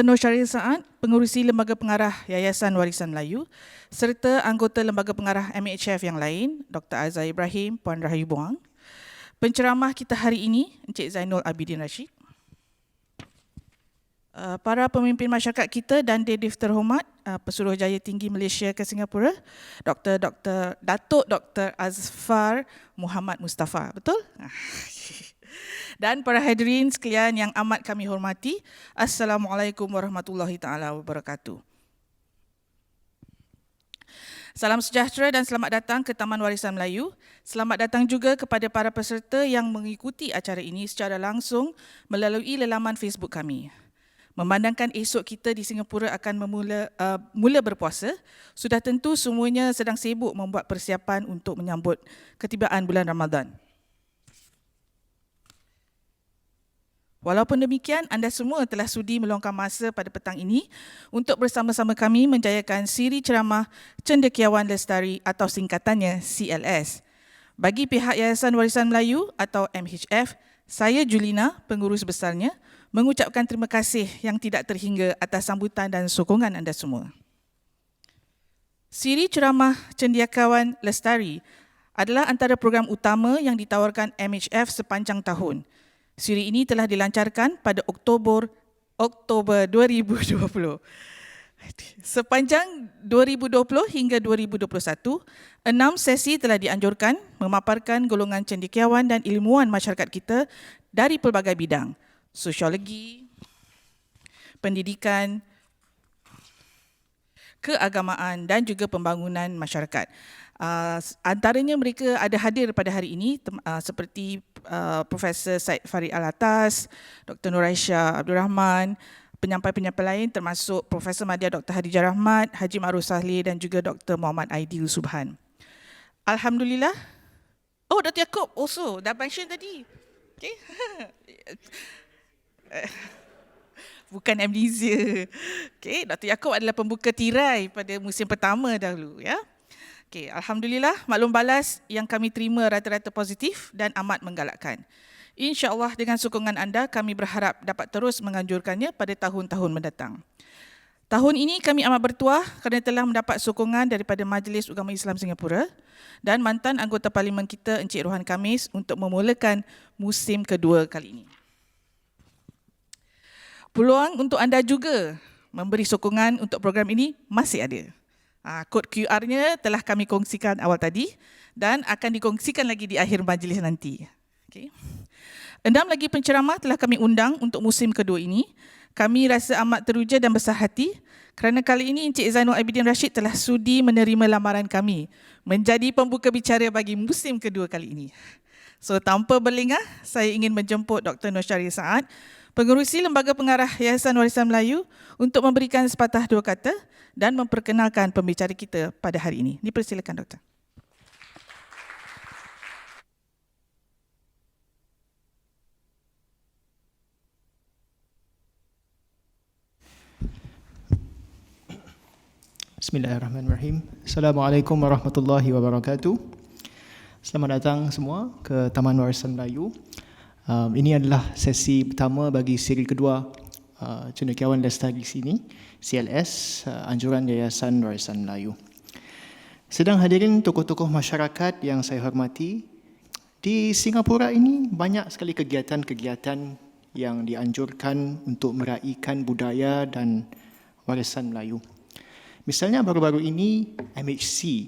Dr. Norshahril Saat, Pengerusi Lembaga Pengarah Yayasan Warisan Melayu, serta anggota Lembaga Pengarah MHF yang lain, Dr. Azhar Ibrahim, Puan Rahayu Buang. Penceramah kita hari ini, Encik Zainul Abidin Rasheed. Para pemimpin masyarakat kita dan Dedif terhormat, Pesuruhjaya Tinggi Malaysia ke Singapura, Datuk Dr. Azfar Muhammad Mustafa, betul? Dan para hadirin sekalian yang amat kami hormati, Assalamualaikum warahmatullahi taala wabarakatuh. Salam sejahtera dan selamat datang ke Taman Warisan Melayu. Selamat datang juga kepada para peserta yang mengikuti acara ini secara langsung melalui laman Facebook kami. Memandangkan esok kita di Singapura akan mula berpuasa, sudah tentu semuanya sedang sibuk membuat persiapan untuk menyambut ketibaan bulan Ramadan. Walaupun demikian, anda semua telah sudi meluangkan masa pada petang ini untuk bersama-sama kami menjayakan siri ceramah Cendekiawan Lestari atau singkatannya CLS. Bagi pihak Yayasan Warisan Melayu atau MHF, saya Julina, pengurus besarnya, mengucapkan terima kasih yang tidak terhingga atas sambutan dan sokongan anda semua. Siri ceramah Cendekiawan Lestari adalah antara program utama yang ditawarkan MHF sepanjang tahun. Siri ini telah dilancarkan pada Oktober 2020. Sepanjang 2020 hingga 2021, 6 sesi telah dianjurkan memaparkan golongan cendekiawan dan ilmuwan masyarakat kita dari pelbagai bidang, sosiologi, pendidikan, keagamaan dan juga pembangunan masyarakat. Antaranya mereka ada hadir pada hari ini seperti Profesor Said Farid Alatas, Dr. Nuraisha Abdul Rahman, penyampai-penyampai lain termasuk Profesor Madya Dr. Hadijah Rahmat, Haji Ma'ruf Saleh dan juga Dr. Muhammad Aidil Subhan. Alhamdulillah. Oh, Dr. Yaakob also dah mention tadi. Okay. Bukan amnesia. Okay, Dr. Yaakob adalah pembuka tirai pada musim pertama dahulu, ya. Okay, alhamdulillah, maklum balas yang kami terima rata-rata positif dan amat menggalakkan. InsyaAllah dengan sokongan anda, kami berharap dapat terus menganjurkannya pada tahun-tahun mendatang. Tahun ini kami amat bertuah kerana telah mendapat sokongan daripada Majlis Ugama Islam Singapura dan mantan anggota Parlimen kita Encik Rohan Khamis untuk memulakan musim kedua kali ini. Peluang untuk anda juga memberi sokongan untuk program ini masih ada. Kod QR-nya telah kami kongsikan awal tadi dan akan dikongsikan lagi di akhir majlis nanti. Okay. 6 lagi penceramah telah kami undang untuk musim kedua ini. Kami rasa amat teruja dan besar hati kerana kali ini Encik Zainul Abidin Rasheed telah sudi menerima lamaran kami menjadi pembuka bicara bagi musim kedua kali ini. So, tanpa berlengah, saya ingin menjemput Dr. Norshahril Saat, Pengerusi Lembaga Pengarah Yayasan Warisan Melayu untuk memberikan sepatah dua kata dan memperkenalkan pembicara kita pada hari ini. Dipersilakan, Doktor. Bismillahirrahmanirrahim. Assalamualaikum warahmatullahi wabarakatuh. Selamat datang semua ke Taman Warisan Melayu. Ini adalah sesi pertama bagi siri kedua Cendekiawan Lestari sini, CLS, anjuran Yayasan Warisan Melayu. Sedang hadirin tokoh-tokoh masyarakat yang saya hormati, di Singapura ini banyak sekali kegiatan-kegiatan yang dianjurkan untuk meraihkan budaya dan warisan Melayu. Misalnya baru-baru ini MHC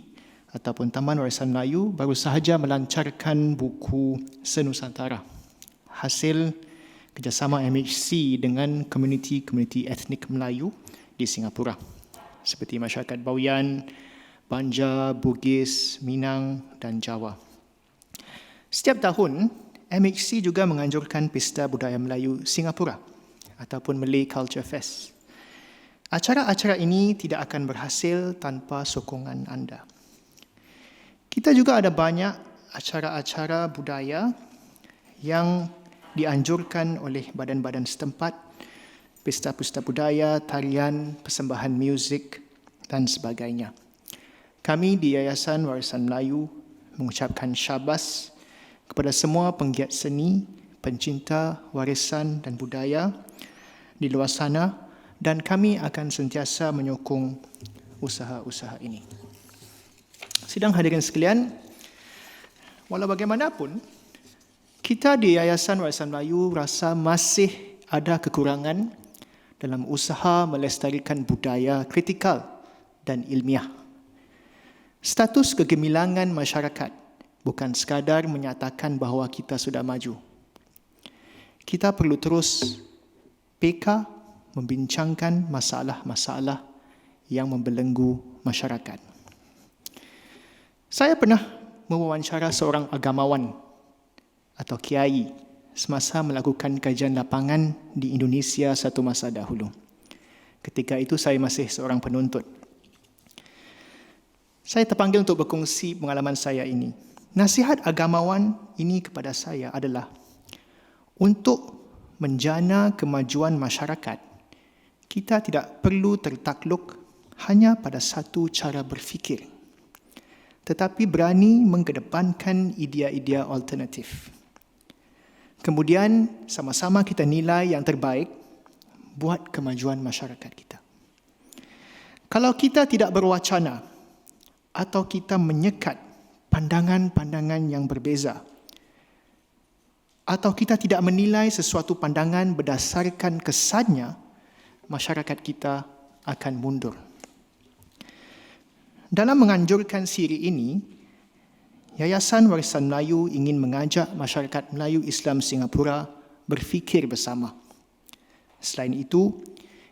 ataupun Taman Warisan Melayu baru sahaja melancarkan buku Senusantara, hasil kerjasama MHC dengan komuniti-komuniti etnik Melayu di Singapura seperti masyarakat Bawean, Banjar, Bugis, Minang dan Jawa. Setiap tahun, MHC juga menganjurkan Pesta Budaya Melayu Singapura ataupun Malay Culture Fest. Acara-acara ini tidak akan berhasil tanpa sokongan anda. Kita juga ada banyak acara-acara budaya yang dianjurkan oleh badan-badan setempat, pesta-pesta budaya, tarian, persembahan muzik dan sebagainya. Kami di Yayasan Warisan Melayu mengucapkan syabas kepada semua penggiat seni, pencinta warisan dan budaya di luar sana dan kami akan sentiasa menyokong usaha-usaha ini. Sidang hadirin sekalian, walau bagaimanapun, kita di Yayasan Warisan Melayu rasa masih ada kekurangan dalam usaha melestarikan budaya kritikal dan ilmiah. Status kegemilangan masyarakat bukan sekadar menyatakan bahawa kita sudah maju. Kita perlu terus peka membincangkan masalah-masalah yang membelenggu masyarakat. Saya pernah mewawancara seorang agamawan atau kiai semasa melakukan kajian lapangan di Indonesia satu masa dahulu. Ketika itu saya masih seorang penuntut. Saya terpanggil untuk berkongsi pengalaman saya ini. Nasihat agamawan ini kepada saya adalah untuk menjana kemajuan masyarakat, kita tidak perlu tertakluk hanya pada satu cara berfikir, tetapi berani mengedepankan idea-idea alternatif. Kemudian sama-sama kita nilai yang terbaik buat kemajuan masyarakat kita. Kalau kita tidak berwacana atau kita menyekat pandangan-pandangan yang berbeza, atau kita tidak menilai sesuatu pandangan berdasarkan kesannya, masyarakat kita akan mundur. Dalam menganjurkan siri ini, Yayasan Warisan Melayu ingin mengajak masyarakat Melayu Islam Singapura berfikir bersama. Selain itu,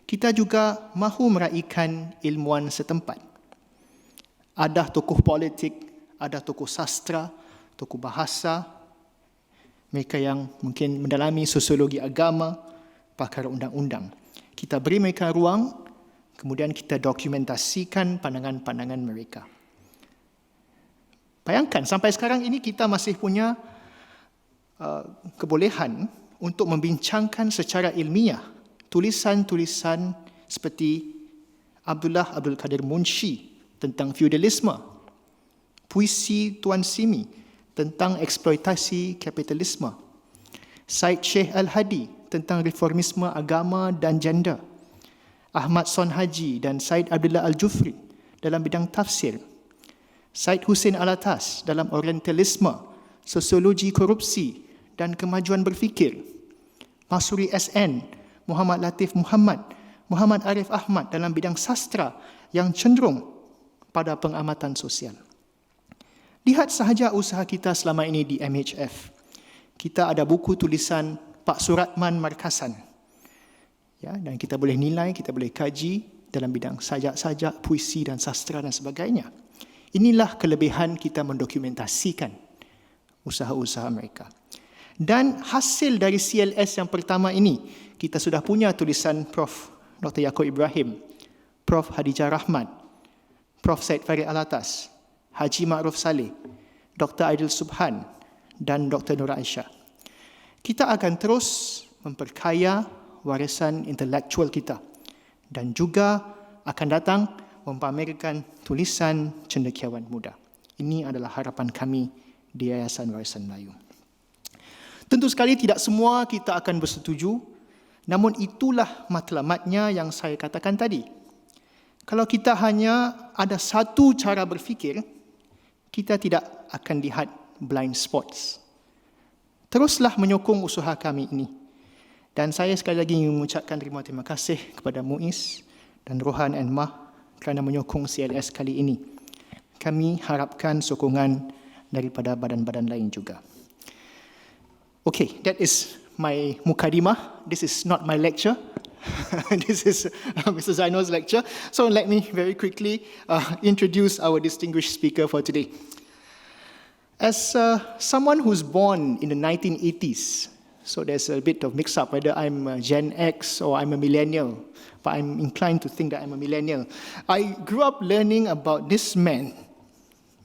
kita juga mahu meraihkan ilmuwan setempat. Ada tokoh politik, ada tokoh sastra, tokoh bahasa, mereka yang mungkin mendalami sosiologi agama, pakar undang-undang. Kita beri mereka ruang, kemudian kita dokumentasikan pandangan-pandangan mereka. Bayangkan, sampai sekarang ini kita masih punya kebolehan untuk membincangkan secara ilmiah tulisan-tulisan seperti Abdullah Abdul Kadir Munshi tentang feudalisme, puisi Tuan Simi tentang eksploitasi kapitalisme, Syed Sheikh Al-Hadi tentang reformisme agama dan gender, Ahmad Son Haji dan Syed Abdullah Al-Jufri dalam bidang tafsir, Syed Hussein Alatas dalam orientalisme, sosiologi korupsi dan kemajuan berfikir, Masuri SN, Muhammad Latif Muhammad, Muhammad Arif Ahmad dalam bidang sastra yang cenderung pada pengamatan sosial. Lihat sahaja usaha kita selama ini di MHF. Kita ada buku tulisan Pak Suratman Markasan. Ya, dan kita boleh nilai, kita boleh kaji dalam bidang sajak-sajak, puisi dan sastra dan sebagainya. Inilah kelebihan kita mendokumentasikan usaha-usaha mereka. Dan hasil dari CLS yang pertama ini, kita sudah punya tulisan Prof. Dr. Yaakob Ibrahim, Prof. Hadijah Rahmat, Prof. Syed Farid Alatas, Haji Ma'ruf Saleh, Dr. Aidil Subhan dan Dr. Nur Aisyah. Kita akan terus memperkaya warisan intelektual kita dan juga akan datang mempamerkan tulisan cendekiawan muda. Ini adalah harapan kami di Yayasan Warisan Melayu. Tentu sekali tidak semua kita akan bersetuju, namun itulah matlamatnya yang saya katakan tadi. Kalau kita hanya ada satu cara berfikir, kita tidak akan lihat blind spots. Teruslah menyokong usaha kami ini. Dan saya sekali lagi ingin mengucapkan terima kasih kepada Muis dan Rohan dan Mah kerana menyokong CLS kali ini. Kami harapkan sokongan daripada badan-badan lain juga. Okay, that is my mukadimah. This is not my lecture. This is Mr. Zainul's lecture. So let me very quickly introduce our distinguished speaker for today. As someone who's born in the 1980s, so there's a bit of mix-up whether I'm a Gen X or I'm a millennial, but I'm inclined to think that I'm a millennial. I grew up learning about this man,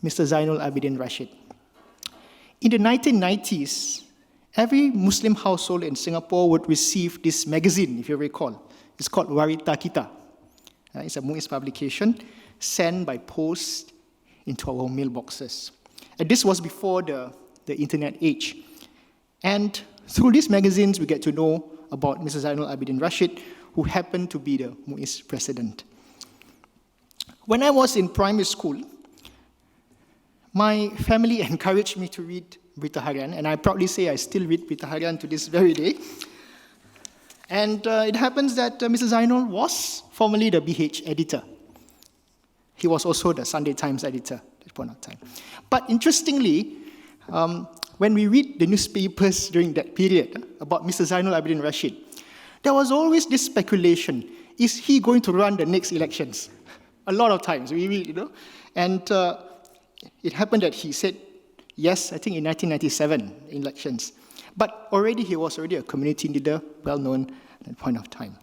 Mr. Zainul Abidin Rasheed. In the 1990s, every Muslim household in Singapore would receive this magazine, if you recall. It's called Warita Kita. It's a Muis publication sent by post into our mailboxes. And this was before the internet age. And through these magazines, we get to know about Mr. Zainul Abidin Rasheed, who happened to be the Muis president. When I was in primary school, my family encouraged me to read Berita Harian, and I proudly say I still read Berita Harian to this very day. And it happens that Mr. Zainul was formerly the BH editor. He was also the Sunday Times editor at that point of time. But interestingly, when we read the newspapers during that period about Mr. Zainul Abidin Rasheed, there was always this speculation, is he going to run the next elections? A lot of times, and it happened that he said yes, I think in 1997 elections. But already he was already a community leader, well known at that point of time.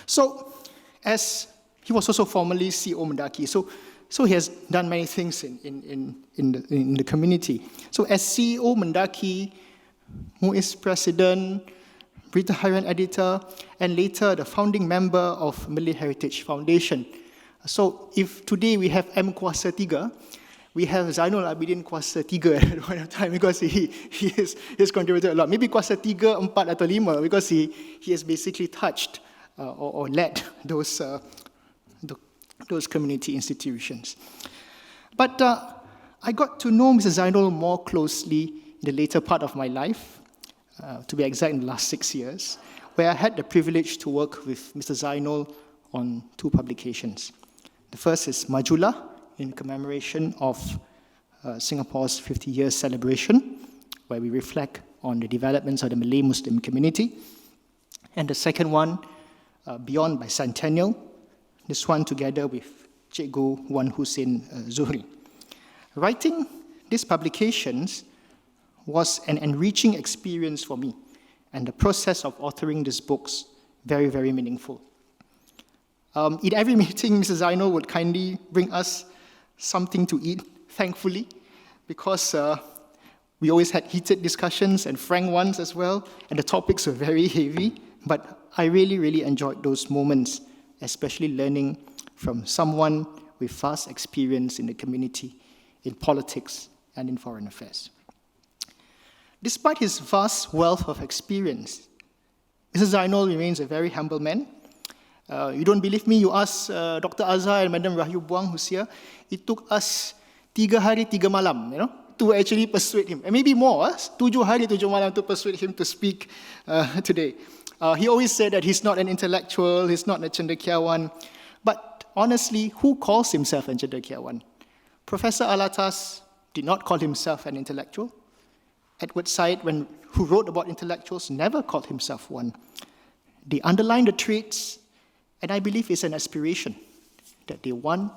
So, as he was also formerly CEO Mendaki, so he has done many things in the community. So as CEO Mendaki, Muis president, Berita Harian editor, and later the founding member of Malay Heritage Foundation. So if today we have M Kuasa 3, we have Zainul Abidin Kuasa 3 at that point of time because he has contributed a lot. Maybe Kuasa 3, 4 atau 5 because he has basically touched or led those community institutions. But I got to know Mr. Zainul more closely in the later part of my life, to be exact in the last 6 years, where I had the privilege to work with Mr. Zainul on 2 publications. The first is Majula, in commemoration of Singapore's 50 years celebration, where we reflect on the developments of the Malay Muslim community. And the second one, Beyond Bicentennial, this one together with Cikgu Wan Hussein Zuhri. Writing these publications was an enriching experience for me, and the process of authoring these books very, very meaningful. In every meeting, Mr. Zainul would kindly bring us something to eat, thankfully, because we always had heated discussions and frank ones as well, and the topics were very heavy, but I really, really enjoyed those moments, especially learning from someone with vast experience in the community, in politics, and in foreign affairs. Despite his vast wealth of experience, Mr. Zainul remains a very humble man. You don't believe me, you ask Dr. Azhar and Madam Rahyu Buang, who's here. It took us 3 hari 3 malam, to actually persuade him. And maybe more, 7 hari 7 malam to persuade him to speak today. He always said that he's not an intellectual, he's not a Cendekiawan. But honestly, who calls himself a Cendekiawan? Professor Alatas did not call himself an intellectual. Edward Said, who wrote about intellectuals, never called himself one. They underline the traits, and I believe it's an aspiration that they want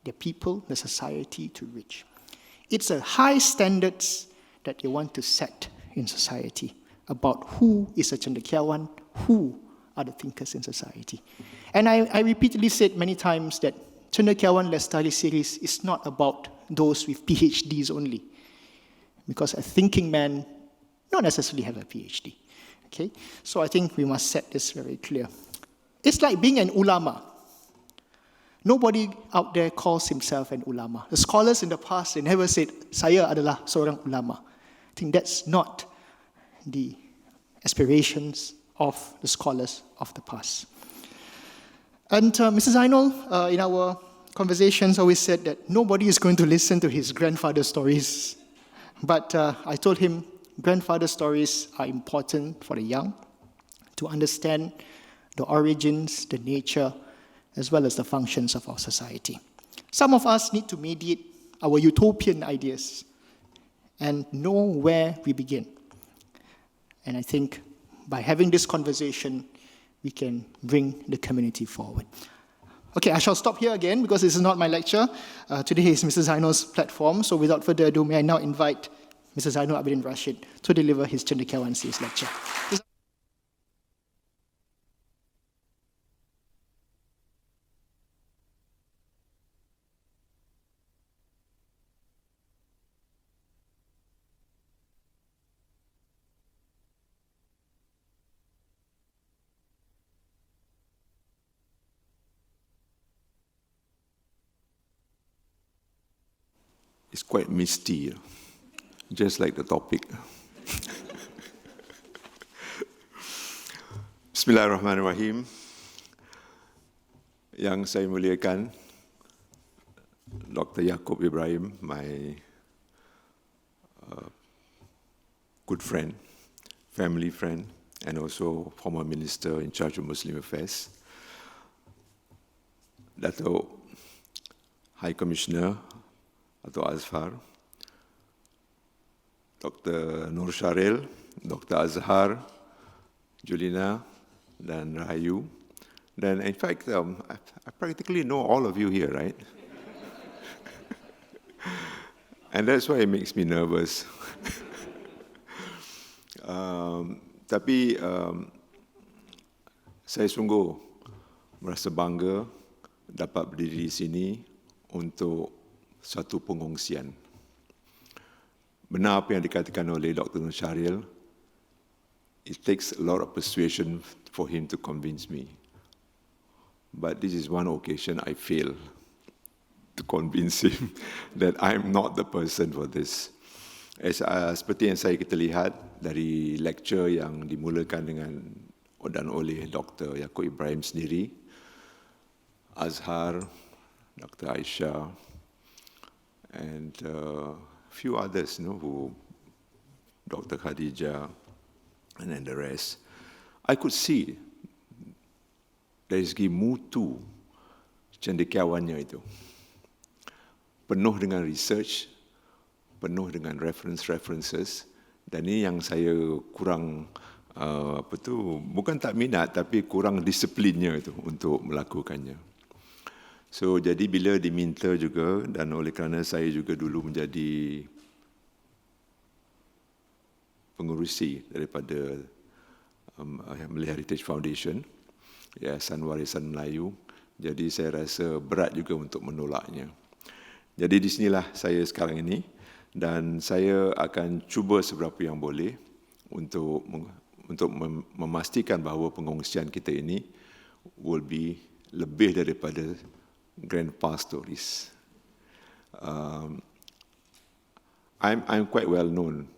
their people, the society to reach. It's a high standards that they want to set in society about who is a Cendekiawan, who are the thinkers in society. And I repeatedly said many times that Cendekiawan Lestari Series is not about those with PhDs only, because a thinking man not necessarily have a PhD. Okay? So I think we must set this very clear. It's like being an ulama. Nobody out there calls himself an ulama. The scholars in the past, they never said, saya adalah seorang ulama. I think that's not the aspirations of the scholars of the past. And Mr. Zainul, in our conversations, always said that nobody is going to listen to his grandfather's stories. But I told him, grandfather stories are important for the young to understand the origins, the nature, as well as the functions of our society. Some of us need to mediate our utopian ideas and know where we begin. And I think by having this conversation, we can bring the community forward. Okay, I shall stop here again because this is not my lecture. Today is Mr. Zainul's platform, so without further ado, may I now invite Mr. Zainul Abidin Rasheed to deliver his Cendekiawan Series lecture. It's quite misty, just like the topic. Bismillahirrahmanirrahim. Yang saya muliakan, Dr. Yaakob Ibrahim, my good friend, family friend, and also former minister in charge of Muslim Affairs. Dato' High Commissioner Dato' Azhar, Dr. Norshahril, Dr. Azhar, Julina, dan Rahayu. Dan in fact, I practically know all of you here, right? And that's why it makes me nervous. Tapi saya sungguh merasa bangga dapat berdiri di sini untuk satu pengongsian. Benar apa yang dikatakan oleh Dr. Norshahril, it takes a lot of persuasion for him to convince me. But this is one occasion I fail to convince him that I'm not the person for this. Seperti yang kita lihat dari lecture yang dimulakan dengan dan oleh Dr. Yaakob Ibrahim sendiri, Azhar, Dr. Aisyah, and a few others, who Dr. Khadijah, and then the rest. I could see dari segi mutu cendekiawannya itu penuh dengan research, penuh dengan references, dan ini yang saya kurang bukan tak minat tapi kurang disiplinnya itu untuk melakukannya. So jadi bila diminta juga, dan oleh kerana saya juga dulu menjadi pengurusi daripada Malay Heritage Foundation, Yayasan Warisan Melayu, jadi saya rasa berat juga untuk menolaknya. Jadi di sinilah saya sekarang ini, dan saya akan cuba seberapa yang boleh untuk memastikan bahawa pengongsian kita ini will be lebih daripada grandpa stories. I'm quite well known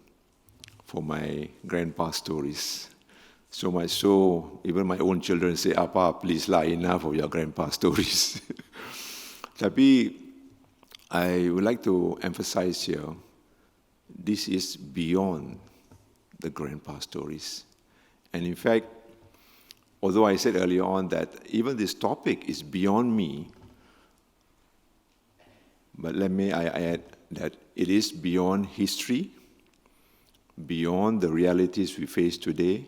for my grandpa stories. So much so, even my own children say, "Apa, please lah, enough of your grandpa stories." Tapi I would like to emphasize here, this is beyond the grandpa stories. And in fact, although I said earlier on that even this topic is beyond me, but I add that it is beyond history, beyond the realities we face today,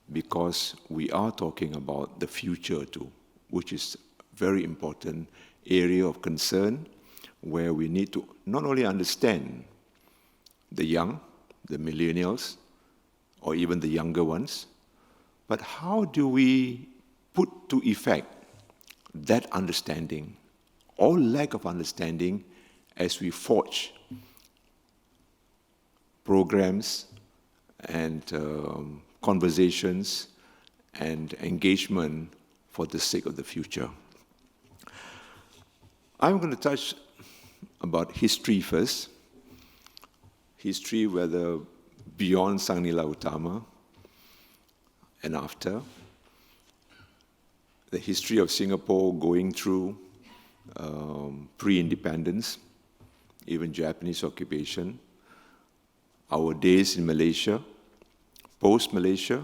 because we are talking about the future too, which is a very important area of concern, where we need to not only understand the young, the millennials, or even the younger ones, but how do we put to effect that understanding, or lack of understanding, as we forge programs and conversations and engagement for the sake of the future. I'm going to touch about history first. History, whether beyond Sang Nila Utama and after. The history of Singapore going through pre-independence, even Japanese occupation, our days in Malaysia, post-Malaysia.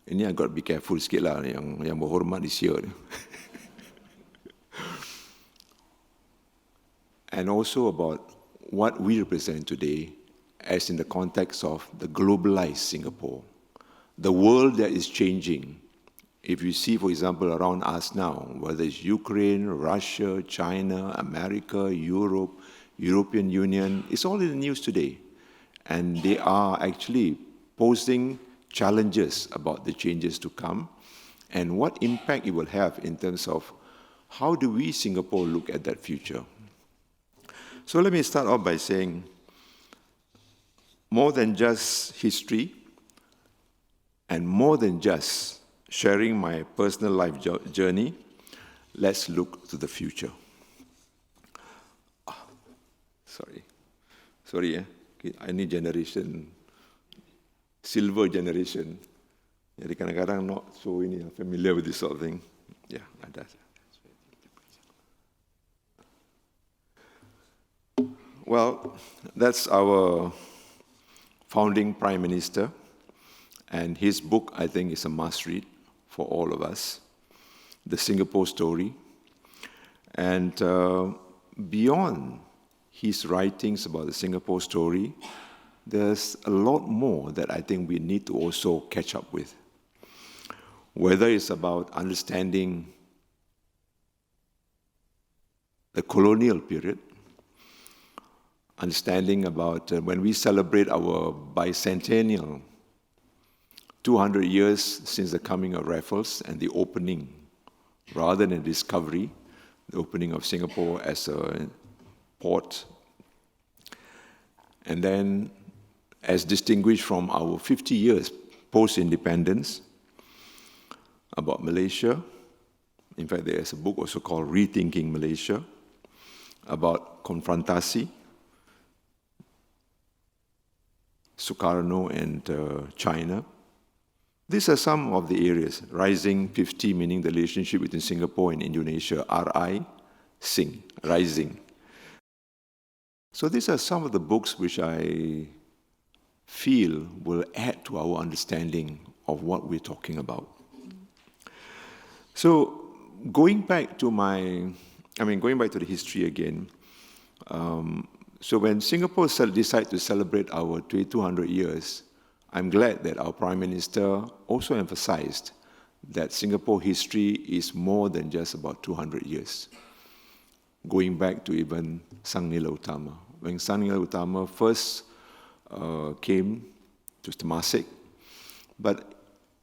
Ini I got to be careful sikit lah, yang berhormat this year. And also about what we represent today as in the context of the globalized Singapore, the world that is changing. If you see, for example, around us now, whether it's Ukraine, Russia, China, America, Europe, European Union, it's all in the news today. And they are actually posing challenges about the changes to come and what impact it will have in terms of how do we, Singapore, look at that future. So let me start off by saying, more than just history and more than just sharing my personal life journey, let's look to the future. Sorry, I need generation, silver generation. Jadi kadang-kadang not so familiar with this sort of thing. Yeah, ada. Well, that's our founding Prime Minister, and his book, I think, is a must-read for all of us, The Singapore Story. And beyond his writings about the Singapore story, there's a lot more that I think we need to also catch up with. Whether it's about understanding the colonial period, understanding about when we celebrate our bicentennial, 200 years since the coming of Raffles and the opening, rather than discovery, the opening of Singapore as a port. And then, as distinguished from our 50 years post-independence, about Malaysia. In fact, there's a book also called Rethinking Malaysia, about konfrontasi, Sukarno and China. These are some of the areas. Rising 50, meaning the relationship between Singapore and Indonesia. RI, Sing, Rising. So these are some of the books which I feel will add to our understanding of what we're talking about. So going back to the history again, so when Singapore decided to celebrate our 200 years, I'm glad that our Prime Minister also emphasized that Singapore history is more than just about 200 years, going back to even Sang Nila Utama. When Sang Nila Utama first came to Temasek, but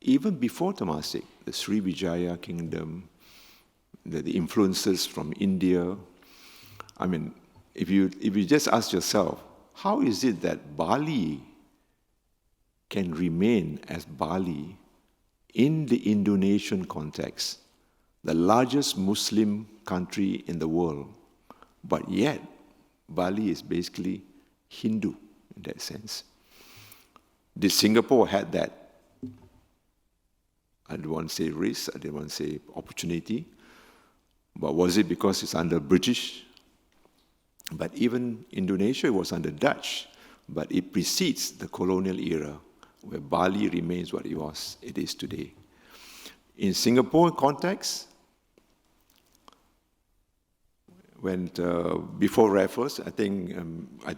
even before Temasek, the Srivijaya kingdom, the influences from India. I mean, if you just ask yourself, how is it that Bali can remain as Bali in the Indonesian context, the largest Muslim country in the world, but yet Bali is basically Hindu in that sense? Did Singapore had that? I don't want to say risk, I didn't want to say opportunity, but was it because it's under British? But even Indonesia was under Dutch, but it precedes the colonial era, where Bali remains what it is today. In Singapore context, when before Raffles, I think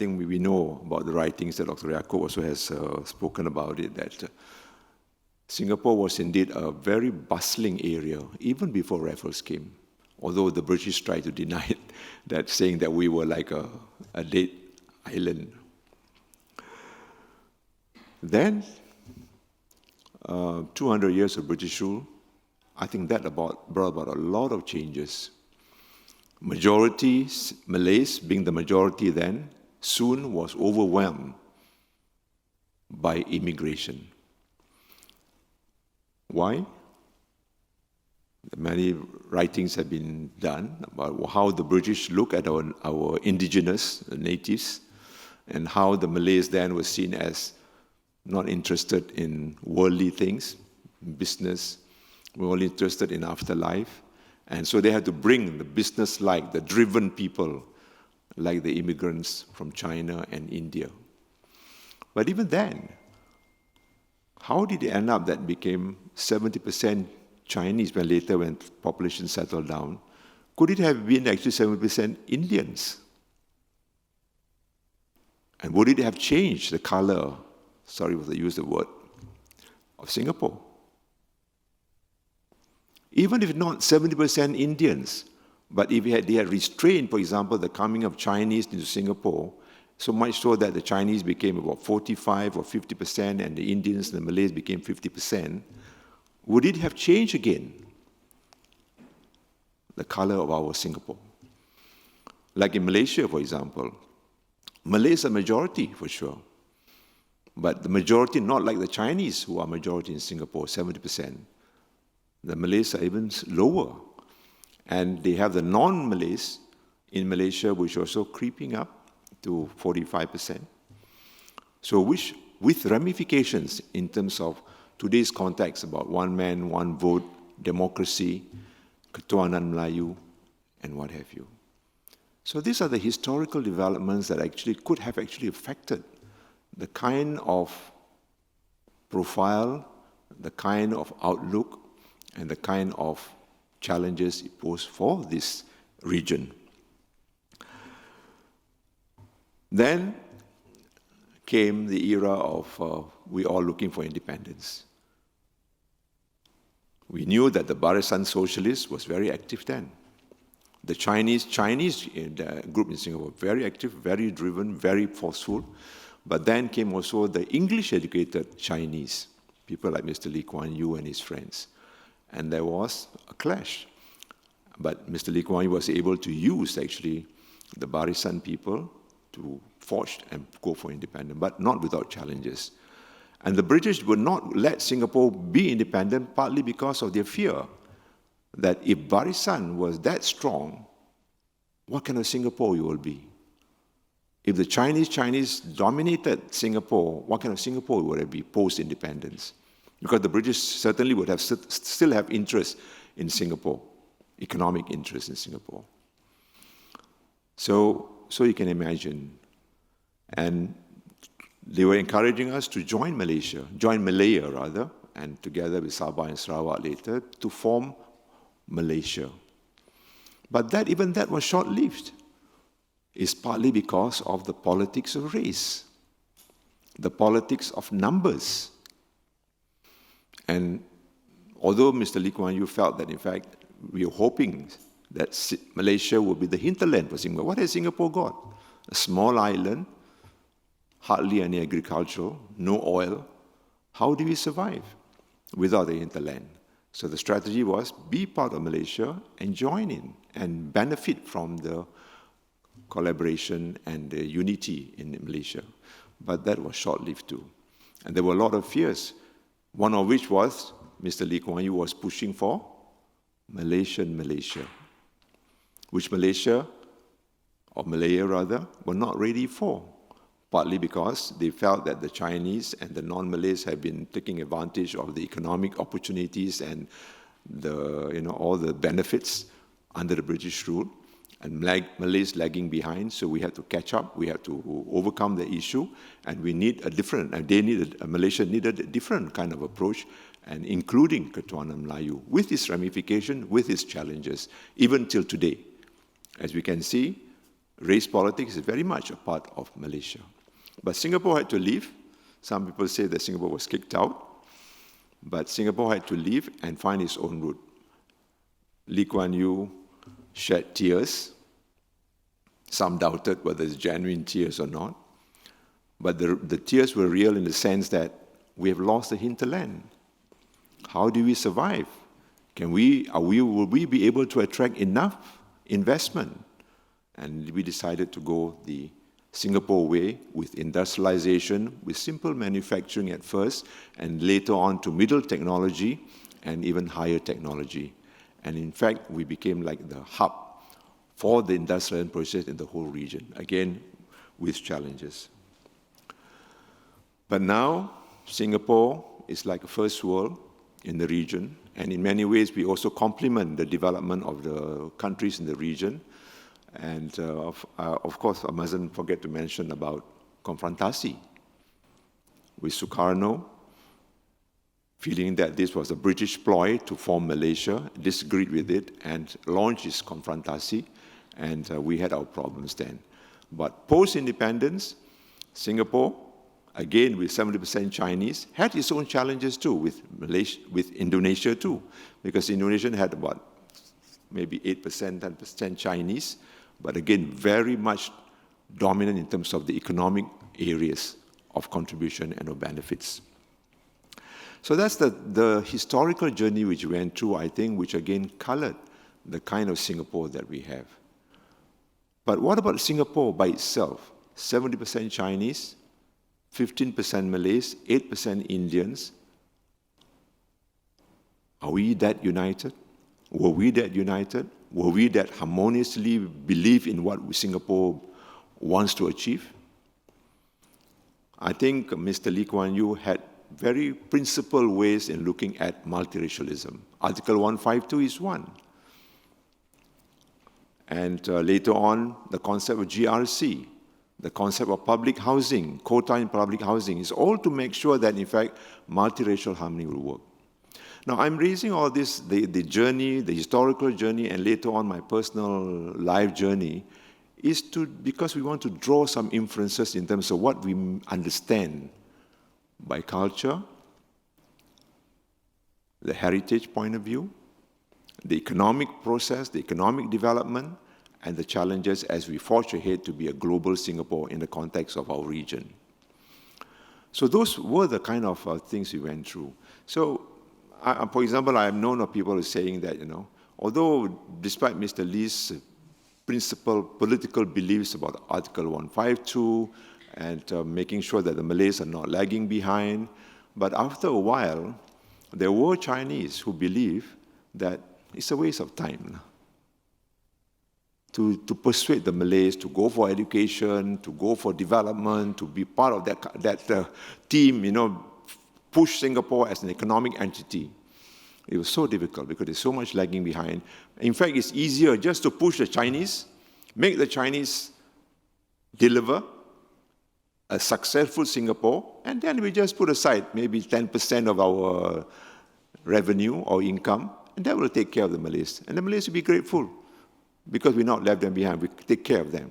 we know about the writings that Dr. Yaakob also has spoken about it, that Singapore was indeed a very bustling area, even before Raffles came, although the British tried to deny it, that saying that we were like a dead island. Then, 200 years of British rule, I think that brought about a lot of changes. Majorities, Malays being the majority then, soon was overwhelmed by immigration. Why? Many writings have been done about how the British look at our indigenous natives, and how the Malays then were seen as not interested in worldly things, business, were only interested in afterlife. And so they had to bring the business-like, the driven people, like the immigrants from China and India. But even then, how did it end up that became 70% Chinese when population settled down? Could it have been actually 70% Indians? And would it have changed the color, sorry if I use the word, of Singapore? Even if not 70% Indians, but if they had restrained, for example, the coming of Chinese into Singapore, so much so that the Chinese became about 45 or 50%, and the Indians and the Malays became 50%, would it have changed again the color of our Singapore? Like in Malaysia, for example, Malays are majority for sure, but the majority not like the Chinese who are majority in Singapore, 70%. The Malays are even lower, and they have the non-Malays in Malaysia, which are also creeping up to 45%. So which, with ramifications in terms of today's context about one man, one vote, democracy, Ketuanan Melayu, and what have you. So these are the historical developments that actually could have actually affected the kind of profile, the kind of outlook, and the kind of challenges it posed for this region. Then came the era of we all looking for independence. We knew that the Barisan Socialist was very active then. The Chinese group in Singapore, very active, very driven, very forceful. But then came also the English-educated Chinese, people like Mr. Lee Kuan Yew and his friends. And there was a clash. But Mr. Lee Kuan Yew was able to use, actually, the Barisan people to forge and go for independence, but not without challenges. And the British would not let Singapore be independent, partly because of their fear that if Barisan was that strong, what kind of Singapore you will be? If the Chinese dominated Singapore, what kind of Singapore would it be post-independence? Because the British certainly would have still have interest in Singapore, economic interest in Singapore. So you can imagine. And they were encouraging us to join Malaya rather, and together with Sabah and Sarawak later, to form Malaysia. But even that was short-lived. It's partly because of the politics of race, the politics of numbers. And although Mr. Lee Kuan Yew felt that, in fact, we were hoping that Malaysia would be the hinterland for Singapore, what has Singapore got? A small island, hardly any agriculture, no oil. How do we survive without the hinterland? So the strategy was be part of Malaysia and join in and benefit from the collaboration and the unity in Malaysia. But that was short-lived too. And there were a lot of fears, one of which was Mr. Lee Kuan Yew was pushing for Malaysian Malaysia, which Malaysia, or Malaya rather, were not ready for, partly because they felt that the Chinese and the non-Malays had been taking advantage of the economic opportunities and all the benefits under the British rule, and Malays lagging behind, so we had to catch up, we had to overcome the issue, and Malaysia needed a different kind of approach, and including Ketuanan Melayu, with its ramification, with its challenges, even till today. As we can see, race politics is very much a part of Malaysia. But Singapore had to leave. Some people say that Singapore was kicked out, but Singapore had to leave and find its own route. Lee Kuan Yew shed tears. Some doubted whether it's genuine tears or not. But the tears were real in the sense that we have lost the hinterland. How do we survive? Will we be able to attract enough investment? And we decided to go the Singapore way with industrialization, with simple manufacturing at first, and later on to middle technology and even higher technology. And in fact, we became like the hub for the industrial process in the whole region, again, with challenges. But now, Singapore is like a first world in the region, and in many ways, we also complement the development of the countries in the region. And of course, I mustn't forget to mention about confrontasi with Sukarno, feeling that this was a British ploy to form Malaysia, disagreed with it, and launched its confrontasi, and we had our problems then. But post-independence, Singapore, again with 70% Chinese, had its own challenges too, with Indonesia too, because Indonesia had about maybe 8%, 10% Chinese, but again, very much dominant in terms of the economic areas of contribution and of benefits. So that's the historical journey which we went through, I think, which again colored the kind of Singapore that we have. But what about Singapore by itself? 70% Chinese, 15% Malays, 8% Indians. Are we that united? Were we that united? Were we that harmoniously believe in what Singapore wants to achieve? I think Mr. Lee Kuan Yew had very principled ways in looking at multiracialism. Article 152 is one. And later on, the concept of GRC, the concept of public housing, quota in public housing, is all to make sure that, in fact, multiracial harmony will work. Now, I'm raising all this, the journey, the historical journey, and later on my personal life journey, is because we want to draw some inferences in terms of what we understand by culture, the heritage point of view, the economic process, the economic development, and the challenges as we forge ahead to be a global Singapore in the context of our region. So those were the kind of things we went through. So, for example, I have known of people saying that, although despite Mr. Lee's political beliefs about Article 152 and making sure that the Malays are not lagging behind, but after a while, there were Chinese who believe that it's a waste of time to persuade the Malays to go for education, to go for development, to be part of that team, push Singapore as an economic entity. It was so difficult because there's so much lagging behind. In fact, it's easier just to push the Chinese, make the Chinese deliver a successful Singapore, and then we just put aside maybe 10% of our revenue or income, and that will take care of the Malays. And the Malays will be grateful because we not left them behind. We take care of them.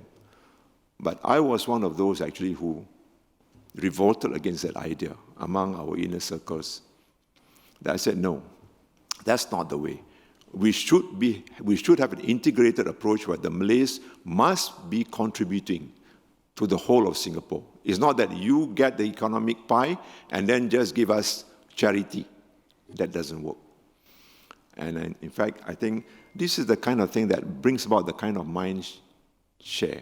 But I was one of those actually who revolted against that idea among our inner circles. That I said, no, that's not the way. We should have an integrated approach where the Malays must be contributing to the whole of Singapore. It's not that you get the economic pie and then just give us charity. That doesn't work. And in fact, I think this is the kind of thing that brings about the kind of mindset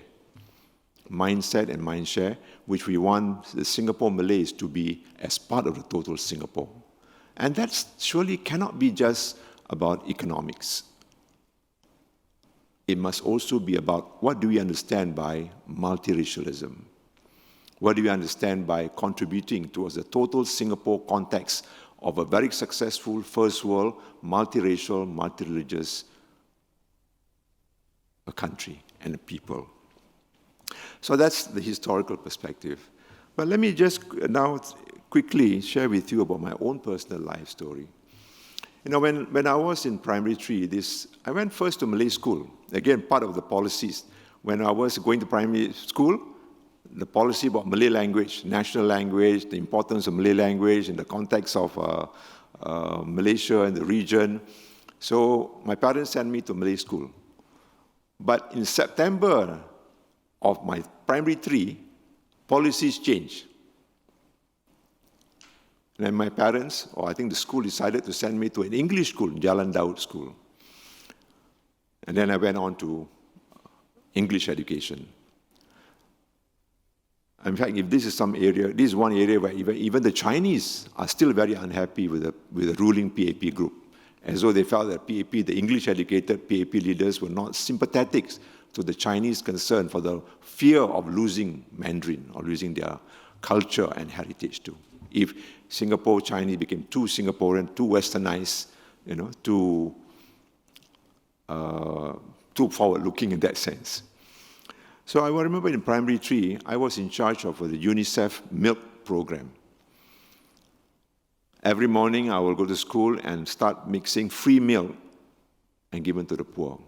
and mind share, which we want the Singapore Malays to be as part of the total Singapore. And that surely cannot be just about economics. It must also be about what do we understand by multiracialism? What do we understand by contributing towards the total Singapore context of a very successful first world, multiracial, multireligious country and a people? So that's the historical perspective. But let me just now quickly share with you about my own personal life story. When I was in primary 3, I went first to Malay school. Again, part of the policies. When I was going to primary school, the policy about Malay language, national language, the importance of Malay language in the context of Malaysia and the region. So my parents sent me to Malay school. But in September of my primary 3, policies changed. And my parents, or I think the school, decided to send me to an English school, Jalan Daud School. And then I went on to English education. In fact, if this is some area, this is one area where even the Chinese are still very unhappy with the ruling PAP group, as though they felt that PAP, the English-educated PAP leaders, were not sympathetic to the Chinese concern for the fear of losing Mandarin or losing their culture and heritage too. If Singapore Chinese became too Singaporean, too westernized, too forward-looking in that sense. So I remember in primary 3, I was in charge of the UNICEF milk program. Every morning I will go to school and start mixing free milk and given to the poor.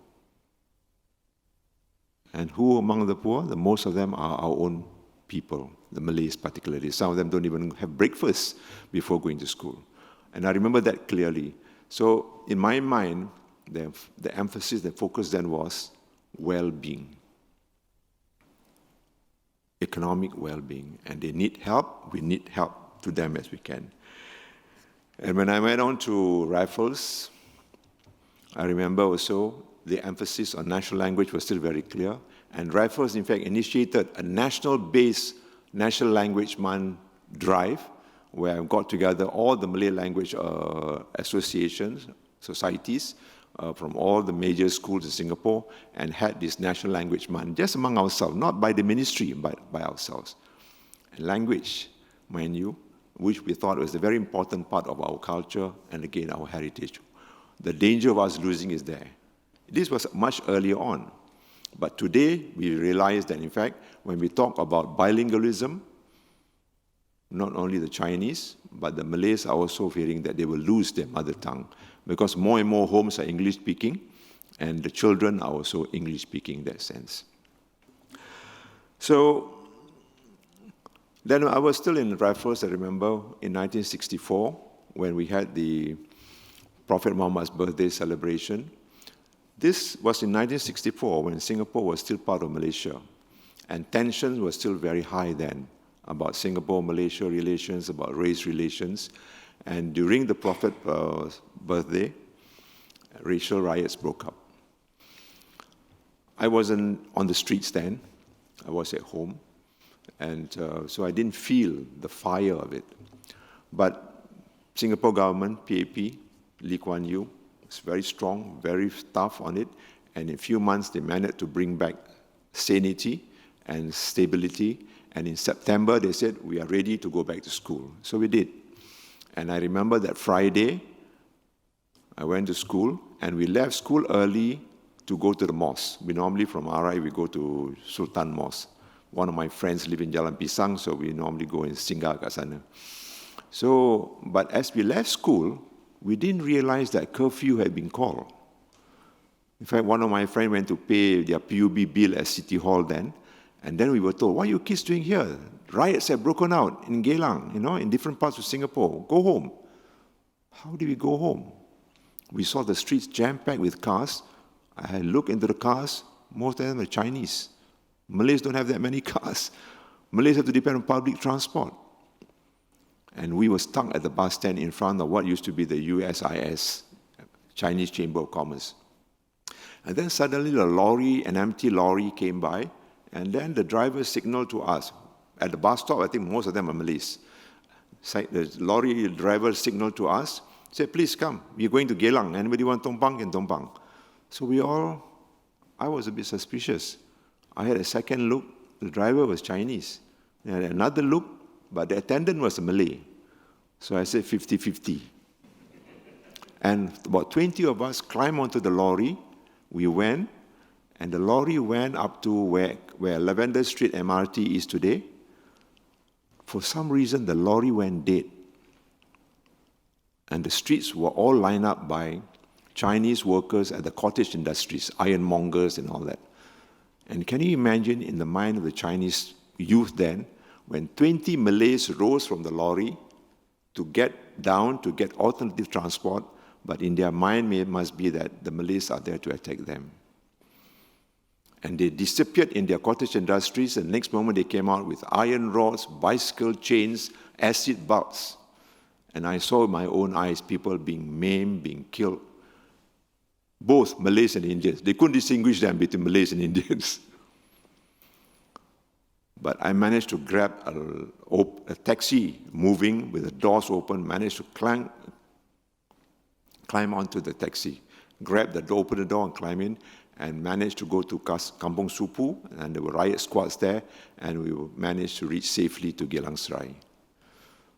And who among the poor? The most of them are our own people, the Malays particularly. Some of them don't even have breakfast before going to school. And I remember that clearly. So in my mind, the emphasis, the focus then was well-being. Economic well-being. And they need help, we need help to them as we can. And when I went on to Raffles, I remember also the emphasis on national language was still very clear. And Raffles, in fact, initiated a national-based National Language Month drive where I got together all the Malay language associations, societies from all the major schools in Singapore and had this National Language Month just among ourselves, not by the ministry, but by ourselves. And language, mind you, which we thought was a very important part of our culture and again our heritage. The danger of us losing is there. This was much earlier on. But today, we realize that, in fact, when we talk about bilingualism, not only the Chinese, but the Malays are also fearing that they will lose their mother tongue because more and more homes are English-speaking, and the children are also English-speaking in that sense. So, then I was still in Raffles, I remember, in 1964, when we had the Prophet Muhammad's birthday celebration. This was in 1964, when Singapore was still part of Malaysia, and tensions were still very high then about Singapore-Malaysia relations, about race relations. And during the Prophet's birthday, racial riots broke up. I wasn't on the streets then. I was at home. And so I didn't feel the fire of it. But Singapore government, PAP, Lee Kuan Yew, was very strong, very tough on it. And in a few months, they managed to bring back sanity and stability. And in September, they said, we are ready to go back to school. So we did. And I remember that Friday, I went to school, and we left school early to go to the mosque. We normally, from RI, we go to Sultan Mosque. One of my friends live in Jalan Pisang, so we normally go and singgah kat sana. So, but as we left school, we didn't realize that curfew had been called. In fact, one of my friends went to pay their PUB bill at City Hall then, and then we were told, what are you kids doing here? Riots have broken out in Geylang, in different parts of Singapore. Go home. How did we go home? We saw the streets jam-packed with cars. I had looked into the cars, most of them are Chinese. Malays don't have that many cars. Malays have to depend on public transport. And we were stuck at the bus stand in front of what used to be the USIS, Chinese Chamber of Commerce. And then suddenly an empty lorry came by, and then the driver signaled to us. At the bus stop, I think most of them are Malays. The lorry driver signaled to us, said, please come, we're going to Geylang. Anybody want Tompang can Tompang. So I was a bit suspicious. I had a second look, the driver was Chinese. I had another look, but the attendant was a Malay. So I said 50-50. And about 20 of us climbed onto the lorry. We went, and the lorry went up to where Lavender Street MRT is today. For some reason, the lorry went dead. And the streets were all lined up by Chinese workers at the cottage industries, ironmongers and all that. And can you imagine in the mind of the Chinese youth then, when 20 Malays rose from the lorry to get down, to get alternative transport, but in their mind it must be that the Malays are there to attack them. And they disappeared in their cottage industries, and the next moment they came out with iron rods, bicycle chains, acid bugs. And I saw with my own eyes people being maimed, being killed. Both Malays and Indians. They couldn't distinguish them between Malays and Indians. But I managed to grab a taxi moving with the doors open, managed to climb onto the taxi, grab the door, open the door and climb in, and managed to go to Kampung Supu, and there were riot squads there, and we managed to reach safely to Geylang Serai.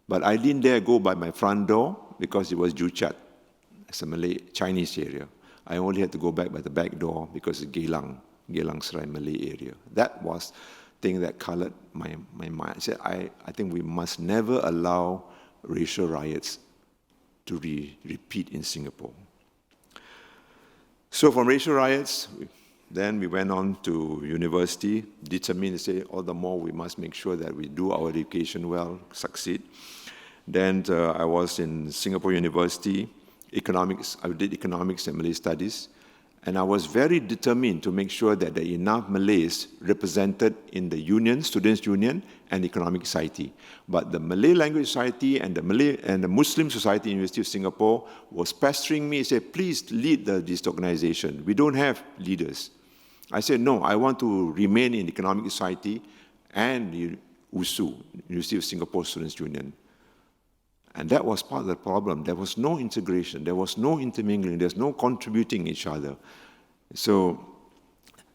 But I didn't dare go by my front door because it was Juchat. It's a Malay Chinese area. I only had to go back by the back door because it's Geylang Serai Malay area. That was the thing that colored my mind. I said, I think we must never allow racial riots to repeat in Singapore. So from racial riots, then we went on to university, determined to say, all the more we must make sure that we do our education well, succeed. Then I was in Singapore University, economics. I did economics and Malay studies, and I was very determined to make sure that there are enough Malays represented in the union, Students' Union, and Economic Society. But the Malay Language Society and the Muslim Society, University of Singapore, was pestering me, said, please lead this organization. We don't have leaders. I said, no, I want to remain in Economic Society and USU, University of Singapore Students' Union. And that was part of the problem. There was no integration. There was no intermingling. There's no contributing each other. So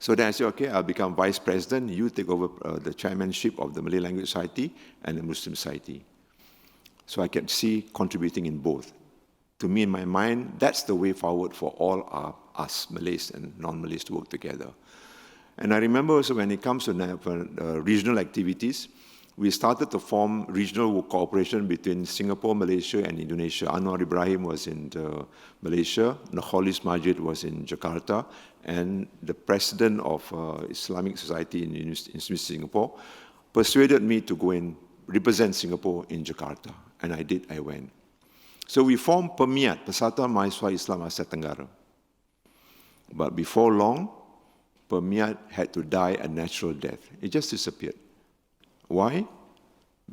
then I said, okay, I'll become vice president. You take over the chairmanship of the Malay Language Society and the Muslim Society. So I can see contributing in both. To me, in my mind, that's the way forward for all us, Malays and non-Malays, to work together. And I remember also when it comes to regional activities, we started to form regional cooperation between Singapore, Malaysia, and Indonesia. Anwar Ibrahim was in Malaysia, Norshahril Saat was in Jakarta, and the president of Islamic Society in Singapore persuaded me to go and represent Singapore in Jakarta. And I did, I went. So we formed PERMIAT, Persatuan Mahasiswa Islam Asia Tenggara. But before long, PERMIAT had to die a natural death. It just disappeared. Why?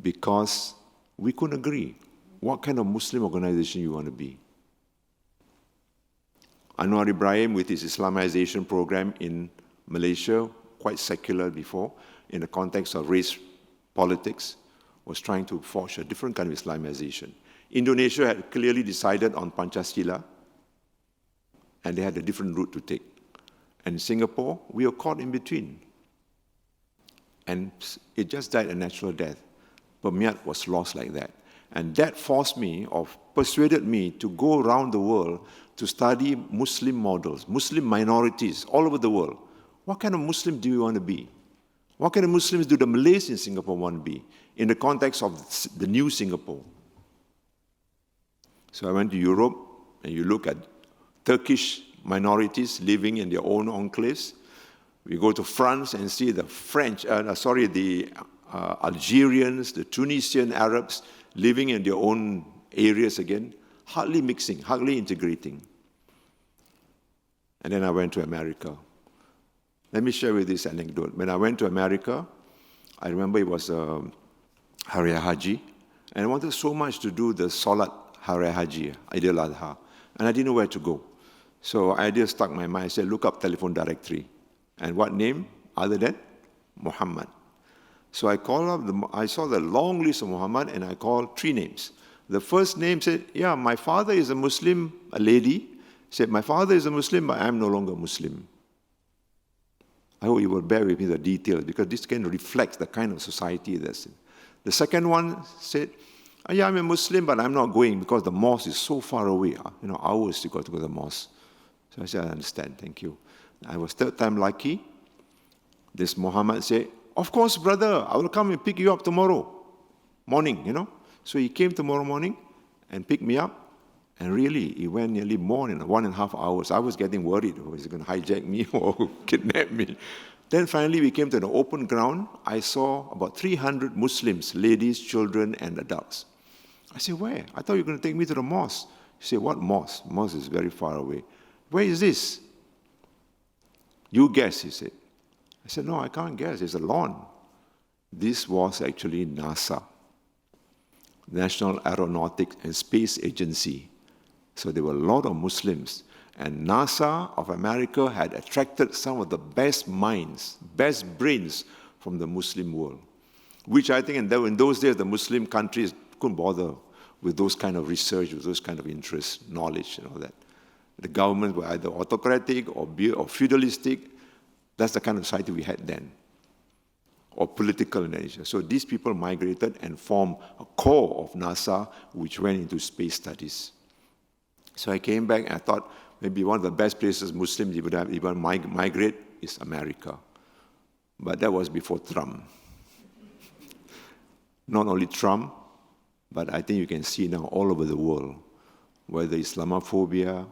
Because we couldn't agree what kind of Muslim organization you want to be. Anwar Ibrahim, with his Islamization program in Malaysia, quite secular before, in the context of race politics, was trying to forge a different kind of Islamization. Indonesia had clearly decided on Pancasila, and they had a different route to take. And in Singapore, we were caught in between. And it just died a natural death. PERMIAT was lost like that. And that forced me, or persuaded me, to go around the world to study Muslim models, Muslim minorities all over the world. What kind of Muslim do we want to be? What kind of Muslims do the Malays in Singapore want to be in the context of the new Singapore? So I went to Europe, and you look at Turkish minorities living in their own enclaves. We go to France and see the Algerians, the Tunisian Arabs living in their own areas again, hardly mixing, hardly integrating. And then I went to America. Let me share with this anecdote. When I went to America, I remember it was Hari Haji, and I wanted so much to do the Salat Hari Haji, Idul Adha, and I didn't know where to go. So I just stuck my mind. I said, look up telephone directory. And what name other than Muhammad? So I called up, I saw the long list of Muhammad, and I called 3 names. The first name said, yeah, my father is a Muslim, a lady. Said, my father is a Muslim, but I'm no longer Muslim. I hope you will bear with me the details, because this can reflect the kind of society that's in. The second one said, yeah, I'm a Muslim, but I'm not going because the mosque is so far away. Hours to go to the mosque. So I said, I understand, thank you. I was third time lucky. This Muhammad said, of course, brother, I will come and pick you up tomorrow morning, So he came tomorrow morning and picked me up. And really, he went nearly more than 1.5 hours. I was getting worried, was he going to hijack me or kidnap me? Then finally, we came to an open ground. I saw about 300 Muslims, ladies, children, and adults. I said, where? I thought you were going to take me to the mosque. He said, what mosque? Mosque is very far away. Where is this? You guess, he said. I said, no, I can't guess. It's a lawn. This was actually NASA, National Aeronautics and Space Agency. So there were a lot of Muslims. And NASA of America had attracted some of the best minds, best brains from the Muslim world, which I think in those days, the Muslim countries couldn't bother with those kind of research, with those kind of interests, knowledge, and all that. The governments were either autocratic or feudalistic. That's the kind of society we had then, or political in nature. So these people migrated and formed a core of NASA, which went into space studies. So I came back and I thought maybe one of the best places Muslims would have even migrate is America. But that was before Trump. Not only Trump, but I think you can see now all over the world, whether Islamophobia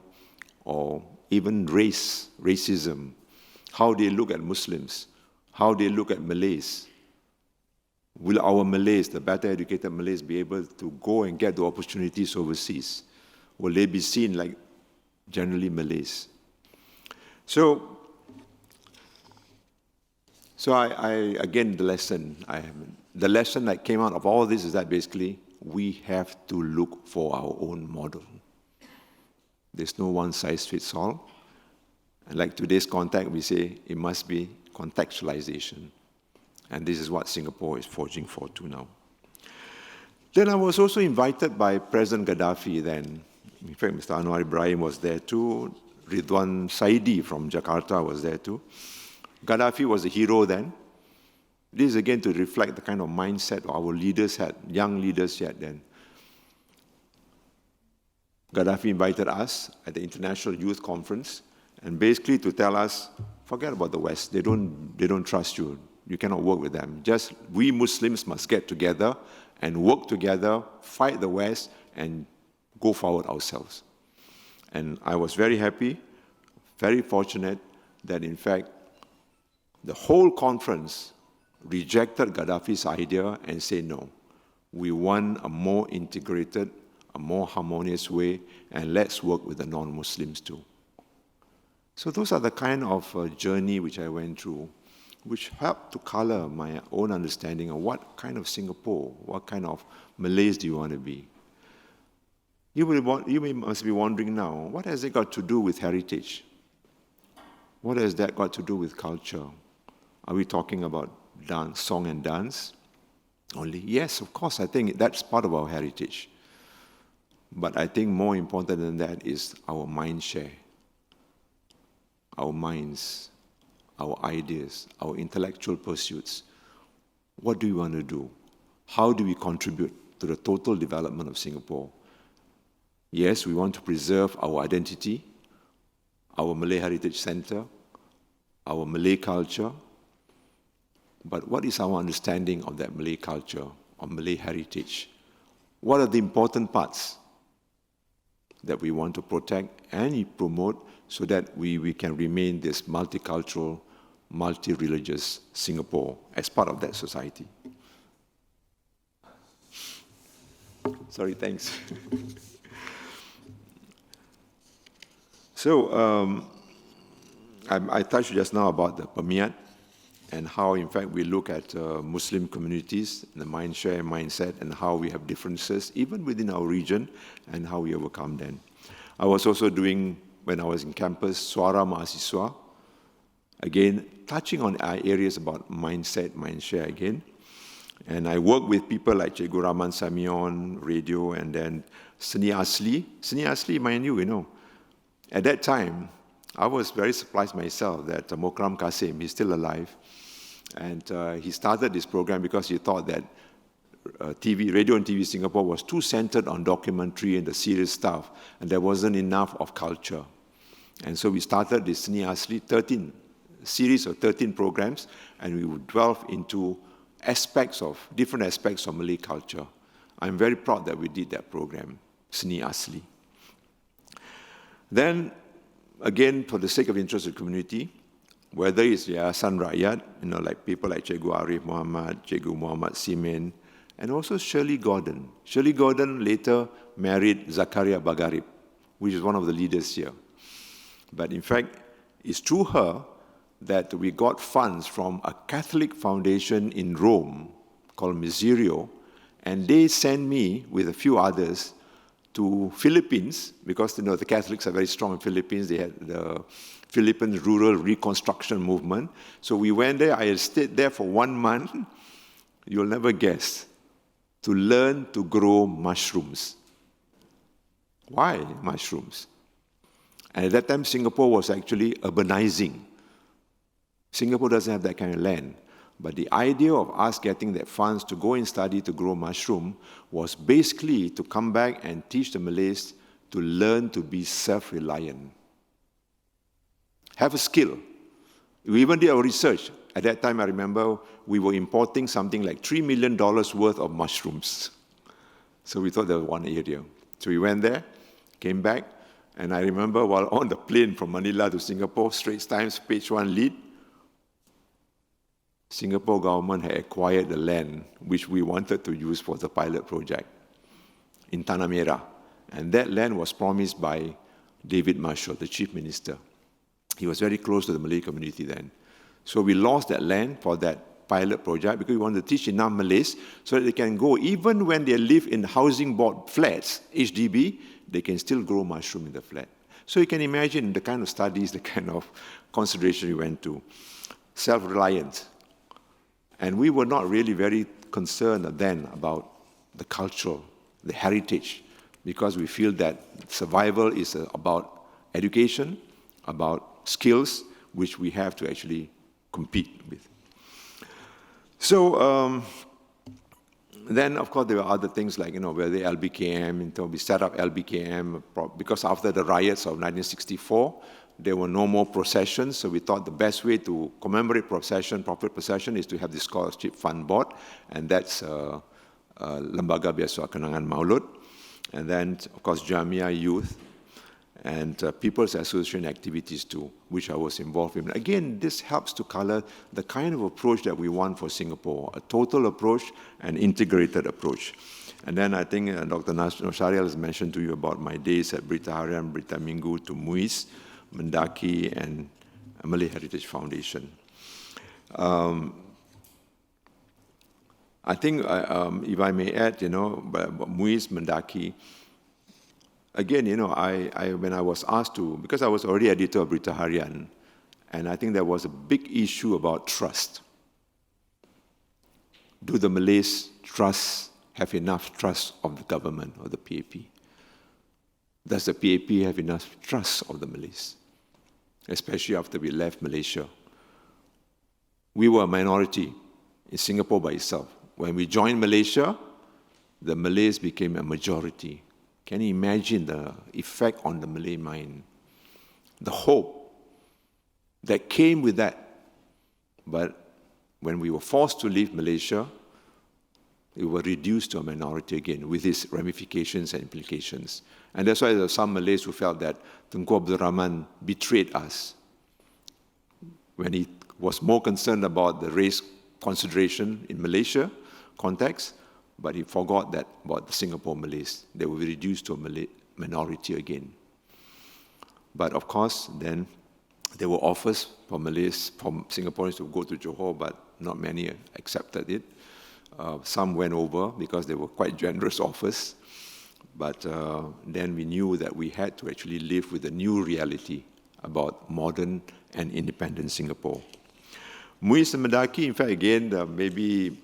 or even racism, how they look at Muslims, how they look at Malays. Will our Malays, the better educated Malays, be able to go and get the opportunities overseas? Will they be seen like generally Malays? So again, the lesson that came out of all this is that basically we have to look for our own model. There's no one size fits all. And like today's contact, we say it must be contextualization. And this is what Singapore is forging for too now. Then I was also invited by President Gaddafi then. In fact, Mr. Anwar Ibrahim was there too. Ridwan Saidi from Jakarta was there too. Gaddafi was a hero then. This is again to reflect the kind of mindset our leaders had, young leaders had then. Gaddafi invited us at the International Youth Conference, and basically to tell us, forget about the West. They don't trust you. You cannot work with them. Just we Muslims must get together and work together, fight the West, and go forward ourselves. And I was very happy, very fortunate that in fact the whole conference rejected Gaddafi's idea and said no. We want a more integrated, a more harmonious way, and let's work with the non-Muslims too. So those are the kind of journey which I went through, which helped to color my own understanding of what kind of Singapore, what kind of Malays do you want to be. You must be wondering now, what has it got to do with heritage? What has that got to do with culture? Are we talking about dance, song and dance only? Yes, of course, I think that's part of our heritage. But I think more important than that is our mind share, our minds, our ideas, our intellectual pursuits. What do we want to do? How do we contribute to the total development of Singapore? Yes, we want to preserve our identity, our Malay Heritage Center, our Malay culture, but what is our understanding of that Malay culture, of Malay heritage? What are the important parts that we want to protect and promote so that we can remain this multicultural, multi-religious Singapore as part of that society? Sorry, thanks. So, I touched just now about the Permiat and how, in fact, we look at Muslim communities, the mindshare, mindset, and how we have differences, even within our region, and how we overcome them. I was also doing, when I was in campus, Suara Mahasiswa, again, touching on areas about mindset, mindshare again. And I work with people like Cikgu Rahman Samion, radio, and then Seni Asli. Seni Asli, mind you, at that time, I was very surprised myself that Mokram Kasim, he's still alive, and he started this program because he thought that radio and TV Singapore was too centered on documentary and the serious stuff, and there wasn't enough of culture. And so we started this Seni Asli, series of 13 programs, and we would delve into different aspects of Malay culture. I'm very proud that we did that program, Seni Asli. Then, again, for the sake of interest of the community, whether it's Yayasan Rakyat, like people like Cikgu Arif Muhammad, Cikgu Muhammad Simin, and also Shirley Gordon. Shirley Gordon later married Zakaria Bagarib, which is one of the leaders here. But in fact, it's through her that we got funds from a Catholic foundation in Rome called Miserio, and they sent me with a few others to Philippines, because the Catholics are very strong in Philippines. They had the Philippines Rural Reconstruction Movement. So we went there. I stayed there for 1 month. You'll never guess. To learn to grow mushrooms. Why mushrooms? And at that time, Singapore was actually urbanizing. Singapore doesn't have that kind of land. But the idea of us getting that funds to go and study to grow mushroom was basically to come back and teach the Malays to learn to be self-reliant. Have a skill. We even did our research. At that time, I remember we were importing something like $3 million worth of mushrooms. So we thought there was one area. So we went there, came back, and I remember while on the plane from Manila to Singapore, Straits Times, page 1 lead, Singapore government had acquired the land which we wanted to use for the pilot project in Tanah Merah. And that land was promised by David Marshall, the chief minister. He was very close to the Malay community then. So we lost that land for that pilot project because we wanted to teach enough Malays so that they can go, even when they live in housing board flats, HDB, they can still grow mushroom in the flat. So you can imagine the kind of studies, the kind of consideration we went to. Self-reliant. And we were not really very concerned then about the culture, the heritage, because we feel that survival is about education, about skills, which we have to actually compete with. So Then, of course, there were other things like, where the LBKM, we set up LBKM, because after the riots of 1964, there were no more processions, so we thought the best way to commemorate proper procession, is to have the Scholarship Fund Board, and that's Lembaga Biasa Kenangan Maulud, and then, of course, Jamia Youth, and People's Association activities too, which I was involved in. Again, this helps to color the kind of approach that we want for Singapore, a total approach, an integrated approach. And then I think Dr. Norshahril has mentioned to you about my days at Berita Harian, Berita Minggu, to Muis, Mendaki, and Malay Heritage Foundation. I think, if I may add, Muis, Mendaki, again, when I was asked to, because I was already editor of Berita Harian, and I think there was a big issue about trust. Do the Malays have enough trust of the government or the PAP? Does the PAP have enough trust of the Malays? Especially after we left Malaysia. We were a minority in Singapore by itself. When we joined Malaysia, the Malays became a majority. Can you imagine the effect on the Malay mind? The hope that came with that. But when we were forced to leave Malaysia, we were reduced to a minority again, with its ramifications and implications. And that's why there are some Malays who felt that Tunku Abdul Rahman betrayed us when he was more concerned about the race consideration in Malaysia context, but he forgot that about the Singapore Malays. They were reduced to a Malay minority again. But of course, then there were offers for Malays, from Singaporeans to go to Johor, but not many accepted it. Some went over because they were quite generous offers. But then we knew that we had to actually live with a new reality about modern and independent Singapore. Muis and Mendaki, in fact, again, maybe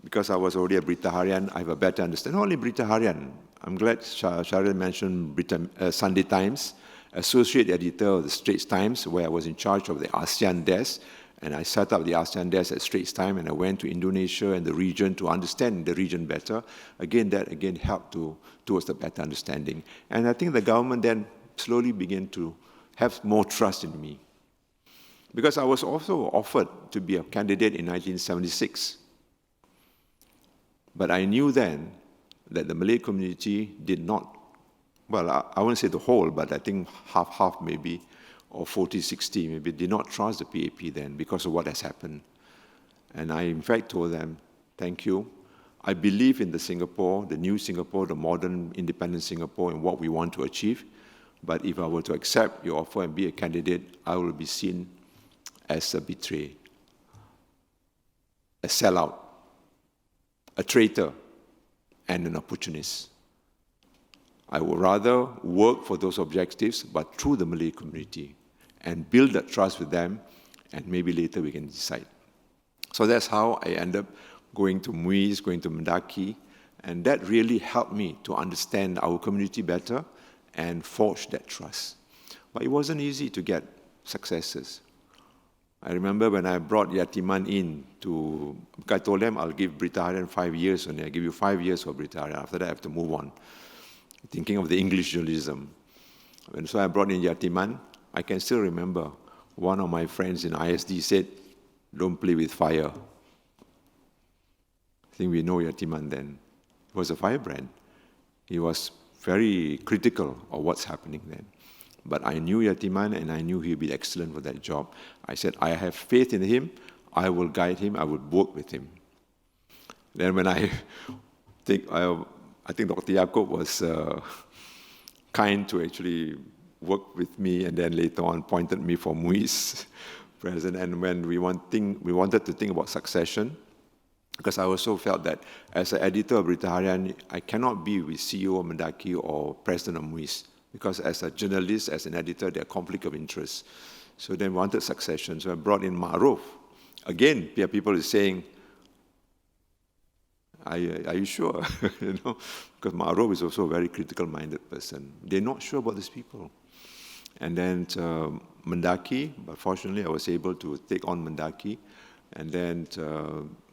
because I was already at Berita Harian, I have a better understanding. Not only Berita Harian, I'm glad Shahril mentioned Sunday Times, associate editor of the Straits Times, where I was in charge of the ASEAN desk, and I set up the ASEAN desk at Straits Times, and I went to Indonesia and the region to understand the region better. Again, that helped towards the better understanding. And I think the government then slowly began to have more trust in me. Because I was also offered to be a candidate in 1976. But I knew then that the Malay community did not, well, I won't say the whole, but I think half maybe, or 40-60 maybe, did not trust the PAP then because of what has happened. And I, in fact, told them, thank you. I believe in the Singapore, the new Singapore, the modern, independent Singapore, and what we want to achieve. But if I were to accept your offer and be a candidate, I will be seen as a betrayer, a sellout, a traitor, and an opportunist. I would rather work for those objectives, but through the Malay community, and build that trust with them, and maybe later we can decide. So that's how I ended up going to Muis, going to Mendaki, and that really helped me to understand our community better and forge that trust. But it wasn't easy to get successes. I remember when I brought Yatiman in to, I told them I'll give Berita Harian 5 years, and I'll give you 5 years for Berita Harian. After that, I have to move on. Thinking of the English journalism. And so I brought in Yatiman. I can still remember one of my friends in ISD said, don't play with fire. I think we know Yatiman then. He was a firebrand. He was very critical of what's happening then. But I knew Yatiman, and I knew he'd be excellent for that job. I said, I have faith in him. I will guide him. I will work with him. Then when I think Dr. Yaakob was kind to actually work with me, and then later on pointed me for Muis president. And when we wanted to think about succession, because I also felt that as an editor of Berita Harian, I cannot be with CEO of Mendaki or president of Muis, because as a journalist, as an editor, there are conflict of interest. So then we wanted succession. So I brought in Ma'ruf. Again, people are saying, are you sure? Because Ma'ruf is also a very critical-minded person. They're not sure about these people. And then Mendaki, but fortunately I was able to take on Mendaki. And then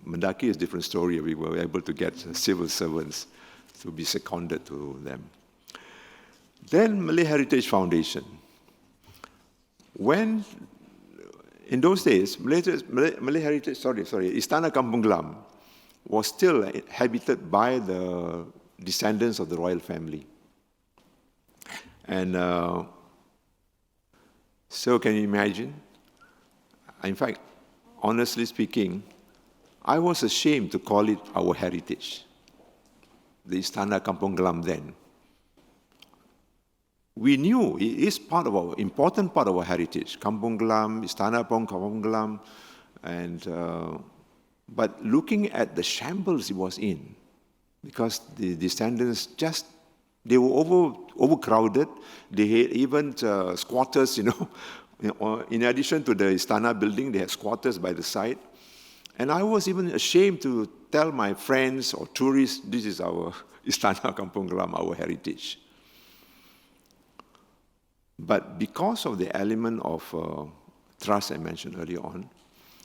Mendaki is a different story. We were able to get civil servants to be seconded to them. Then Malay Heritage Foundation. When, in those days, Malay Heritage, Istana Kampung Glam was still habited by the descendants of the royal family. And so can you imagine? In fact, honestly speaking, I was ashamed to call it our heritage, the Istana Kampung Glam then. We knew it is part of our, important part of our heritage, Kampung Glam, Istana Kampung Glam, and but looking at the shambles it was in, because the descendants just, they were overcrowded. They had even squatters, you know. In addition to the Istana building, they had squatters by the side. And I was even ashamed to tell my friends or tourists, this is our Istana Kampung Glam, our heritage. But because of the element of trust I mentioned earlier on,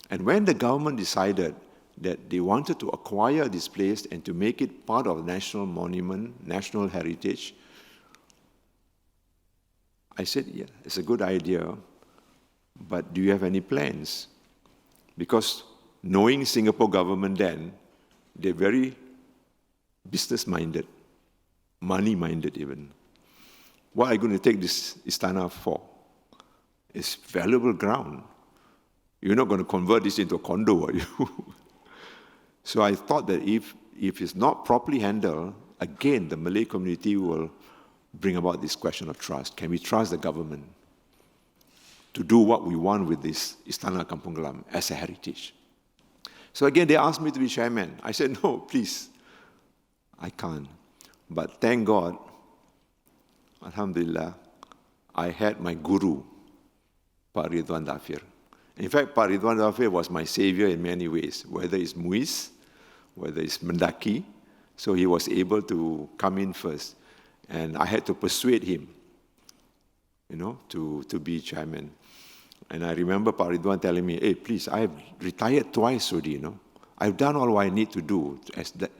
and when the government decided that they wanted to acquire this place and to make it part of national monument, national heritage, I said, yeah, it's a good idea, but do you have any plans? Because knowing Singapore government then, they're very business-minded, money-minded even. What are you going to take this Istana for? It's valuable ground. You're not going to convert this into a condo, are you? So I thought that if it's not properly handled, again, the Malay community will bring about this question of trust. Can we trust the government to do what we want with this Istana Kampung Glam as a heritage? So again, they asked me to be chairman. I said, no, please, I can't. But thank God, Alhamdulillah, I had my guru, Pak Ridwan Dafir. In fact, Pak Ridwan Dafir was my savior in many ways, whether it's Muis, whether it's Mendaki. So he was able to come in first. And I had to persuade him, you know, to be chairman. And I remember Pak Ridwan telling me, hey, please, I have retired twice already, you know. I've done all what I need to do.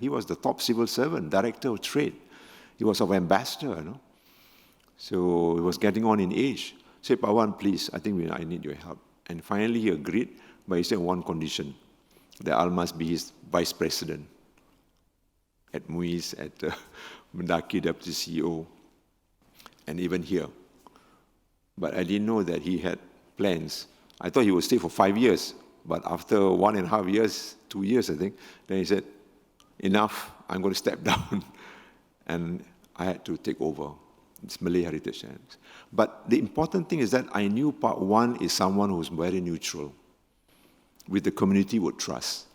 He was the top civil servant, director of trade. He was our ambassador, you know. So he was getting on in age. I said, Pak Wan, please, I think I need your help. And finally he agreed, but he said one condition, that I must be his vice president at Muis, at Mendaki, deputy CEO, and even here. But I didn't know that he had plans. I thought he would stay for 5 years, but after 1.5 years, 2 years, I think, then he said, enough, I'm going to step down. And I had to take over. It's Malay Heritage. But the important thing is that I knew Part 1 is someone who's very neutral, with the community would trust.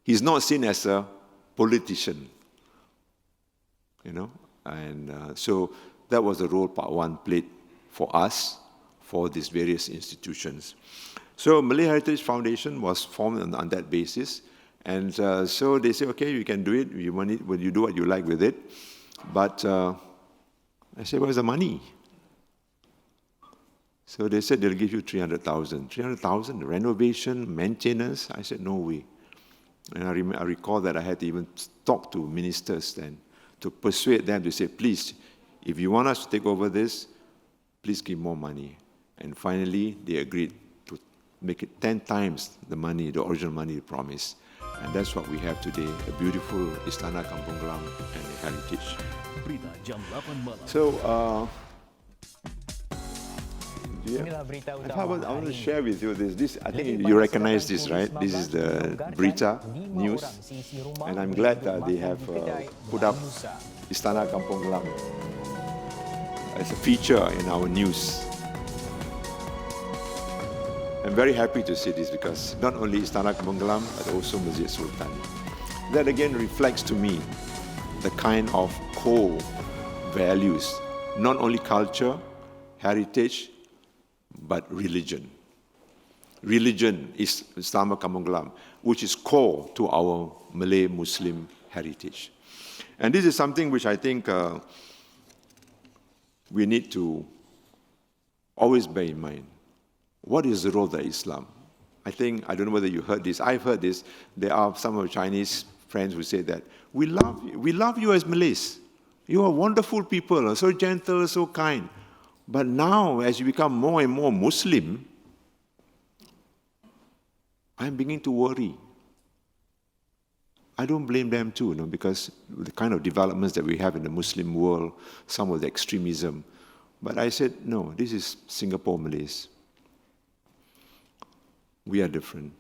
He's not seen as a politician, you know. And so that was the role Part 1 played for us, for these various institutions. So Malay Heritage Foundation was formed on that basis. And so they say, okay, you can do it. You want it, well, you do what you like with it. But I said, where's the money? So they said they'll give you 300,000. 300,000, renovation, maintenance. I said, no way. And I recall that I had to even talk to ministers then to persuade them to say, please, if you want us to take over this, please give more money. And finally, they agreed to make it 10 times the money, the original money they promised. And that's what we have today, a beautiful Istana Kampung Glam and a heritage. So, I want to share with you this. I think you recognize this, right? This is the Berita News. And I'm glad that they have put up Istana Kampung Glam as a feature in our news. I'm very happy to see this because not only Istana Kampung Glam, but also Masjid Sultan. That again reflects to me the kind of core values, not only culture, heritage, but religion. Religion is Istana Kampung Glam, which is core to our Malay Muslim heritage. And this is something which I think we need to always bear in mind. What is the role of Islam? I think, I don't know whether you heard this, I've heard this, there are some of Chinese friends who say that, we love you as Malays. You are wonderful people, so gentle, so kind. But now, as you become more and more Muslim, I'm beginning to worry. I don't blame them too, because the kind of developments that we have in the Muslim world, some of the extremism. But I said, no, this is Singapore Malays. We are different.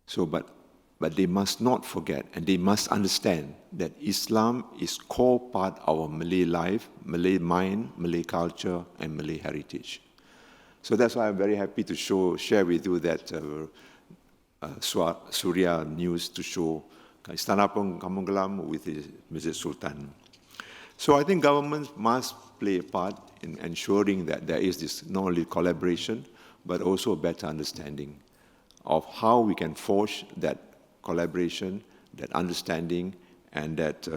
So, but they must not forget, and they must understand that Islam is core part of our Malay life, Malay mind, Malay culture, and Malay heritage. So that's why I'm very happy to share with you that Surya News to show Istana Kampung Glam with Mrs. Sultan. So I think governments must play a part in ensuring that there is this not only collaboration, but also a better understanding of how we can forge that collaboration, that understanding, and that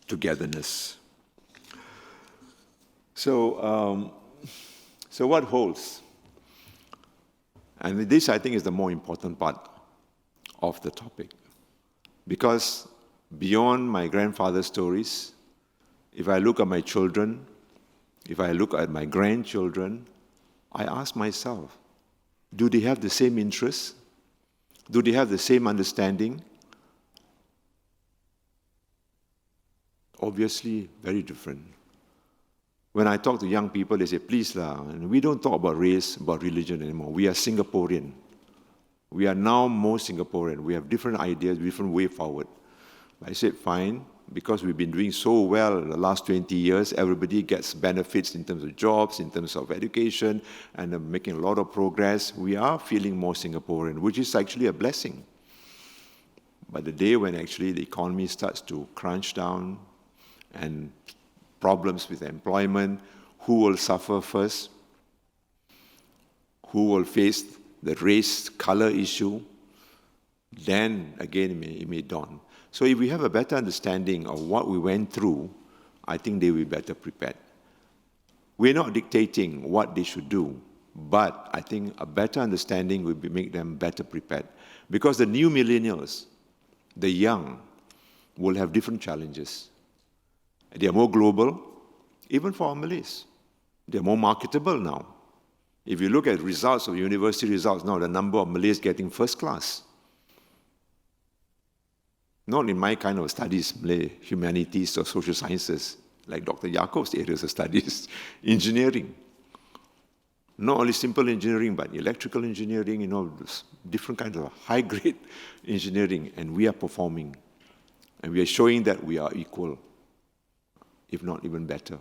togetherness. So what holds? And this, I think, is the more important part of the topic. Because beyond my grandfather's stories, if I look at my children, if I look at my grandchildren, I ask myself, do they have the same interests? Do they have the same understanding? Obviously, very different. When I talk to young people, they say, please, we don't talk about race, about religion anymore. We are Singaporean. We are now more Singaporean. We have different ideas, different way forward. I said, fine, because we've been doing so well in the last 20 years, everybody gets benefits in terms of jobs, in terms of education, and making a lot of progress. We are feeling more Singaporean, which is actually a blessing. But the day when actually the economy starts to crunch down and problems with employment, who will suffer first? Who will face the race, color issue? Then again it may dawn. So if we have a better understanding of what we went through, I think they will be better prepared. We're not dictating what they should do, but I think a better understanding will make them better prepared. Because the new millennials, the young, will have different challenges. They are more global, even for our Malays. They're more marketable now. If you look at results of university results now, the number of Malays getting first class. Not in my kind of studies, Malay humanities or social sciences, like Dr. Yaakov's areas of studies, engineering. Not only simple engineering, but electrical engineering, different kinds of high-grade engineering, and we are performing. And we are showing that we are equal, if not even better.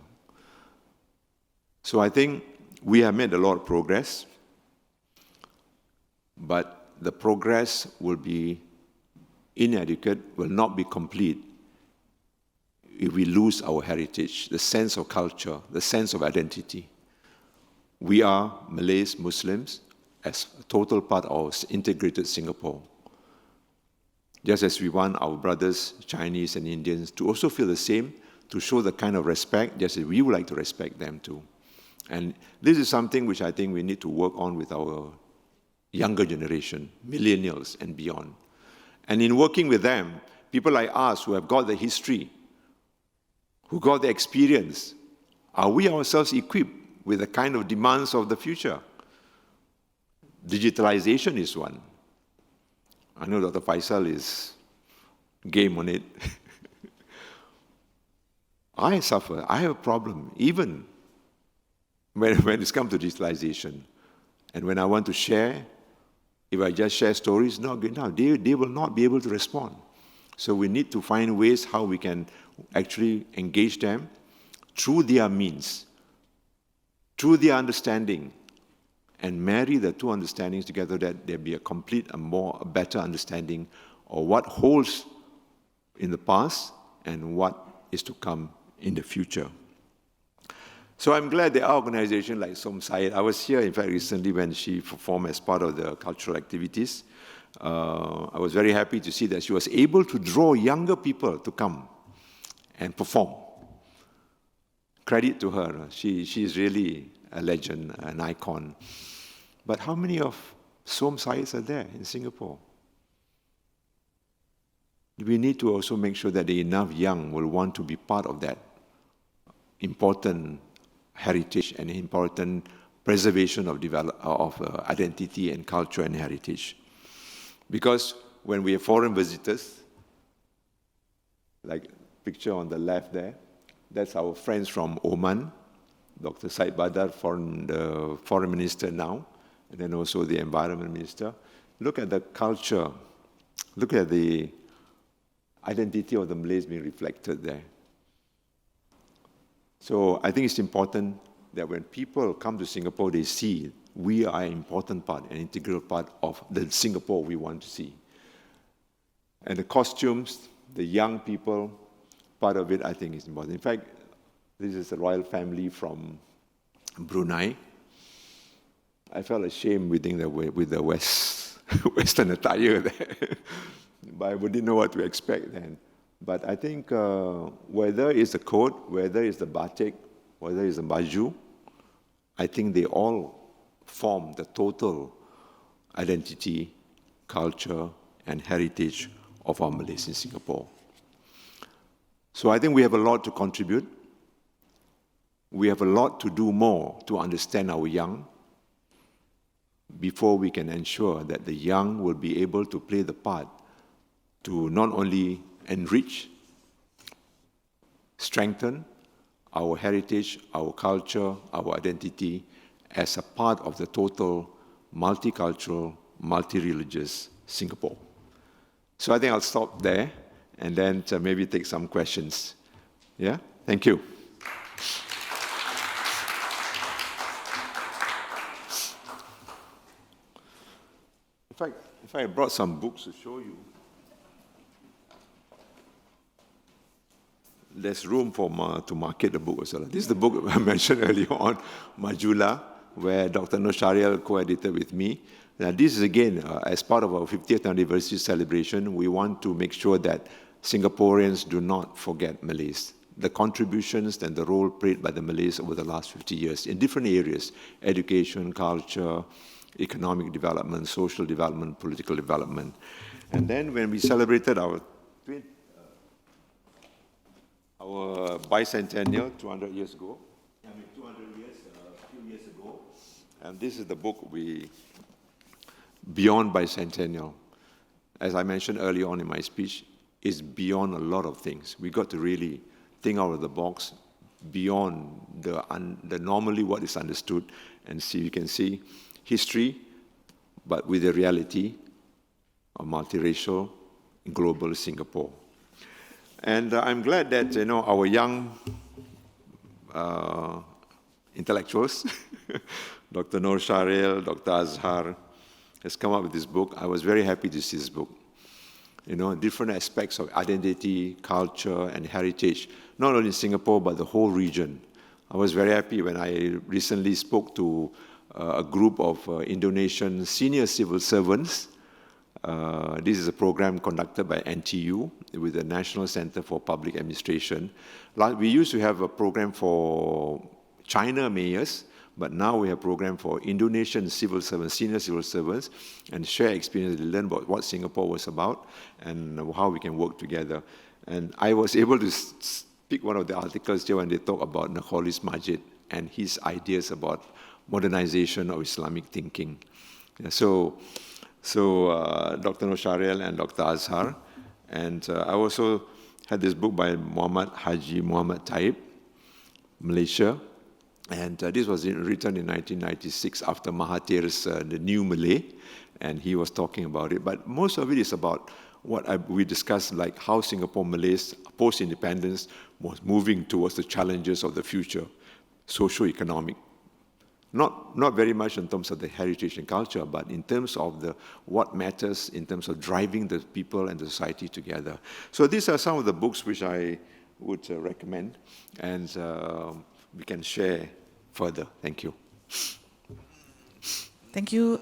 So I think we have made a lot of progress, but the progress will be inadequate, will not be complete if we lose our heritage, the sense of culture, the sense of identity. We are Malays, Muslims, as a total part of our integrated Singapore. Just as we want our brothers, Chinese and Indians, to also feel the same, to show the kind of respect, just as we would like to respect them too. And this is something which I think we need to work on with our younger generation, millennials and beyond. And in working with them, people like us who have got the history, who got the experience, are we ourselves equipped with the kind of demands of the future? Digitalization is one. I know Dr. Faisal is game on it. I suffer. I have a problem, even when it's come to digitalization. And when I want to share, if I just share stories, not good enough. They will not be able to respond. So we need to find ways how we can actually engage them through their means, through their understanding, and marry the two understandings together, that there be a complete, a better understanding of what holds in the past and what is to come in the future. So I'm glad there are organizations like Som Syed. I was here, in fact, recently when she performed as part of the cultural activities. I was very happy to see that she was able to draw younger people to come and perform. Credit to her. She's really a legend, an icon. But how many of Som sites are there in Singapore. We need to also make sure that enough young will want to be part of that important heritage and important preservation of identity and culture and heritage. Because when we have foreign visitors, like picture on the left there, that's our friends from Oman, Dr. Said Badar, the foreign minister now, and then also the environment minister. Look at the culture, look at the identity of the Malays being reflected there. So I think it's important that when people come to Singapore, they see we are an important part, an integral part of the Singapore we want to see. And the costumes, the young people, part of it I think is important. In fact, this is a royal family from Brunei. I felt ashamed with the Western attire there, but I didn't know what to expect then. But I think whether it's the coat, whether it's the batik, whether it's the baju, I think they all form the total identity, culture, and heritage of our Malays in Singapore. So I think we have a lot to contribute. We have a lot to do more to understand our young before we can ensure that the young will be able to play the part to not only enrich, strengthen our heritage, our culture, our identity as a part of the total multicultural, multi-religious Singapore. So I think I'll stop there and then maybe take some questions. Yeah? Thank you. If I brought some books to show you, there's room for to market the book as well. This is the book I mentioned earlier on, Majula, where Dr. Norshahril co-edited with me. Now, this is again, as part of our 50th anniversary celebration, we want to make sure that Singaporeans do not forget Malays, the contributions and the role played by the Malays over the last 50 years in different areas, education, culture, economic development, social development, political development. And then when we celebrated our bicentennial 200 years ago, 200 years, a few years ago, and this is the book Beyond Bicentennial. As I mentioned earlier on in my speech, is beyond a lot of things. We got to really think out of the box, beyond the normally what is understood, and see, you can see history, but with the reality of multiracial, global Singapore. And I'm glad that our young intellectuals, Dr. Norshahril, Dr. Azhar, has come up with this book. I was very happy to see this book. Different aspects of identity, culture, and heritage, not only in Singapore, but the whole region. I was very happy when I recently spoke to a group of Indonesian senior civil servants. This is a program conducted by NTU with the National Center for Public Administration. We used to have a program for China mayors, but now we have a program for Indonesian civil servants, senior civil servants, and share experience, learn about what Singapore was about and how we can work together. And I was able to pick one of the articles here when they talk about Nakholis Majid and his ideas about modernization of Islamic thinking. So Dr. Norshahril and Dr. Azhar, and I also had this book by Haji Muhammad Taib, Malaysia, and this was written in 1996 after Mahathir's The New Malay, and he was talking about it. But most of it is about what we discussed, like how Singapore Malays, post-independence, was moving towards the challenges of the future, socio-economic. Not very much in terms of the heritage and culture, but in terms of what matters in terms of driving the people and the society together. So these are some of the books which I would recommend, and we can share further. Thank you. Thank you,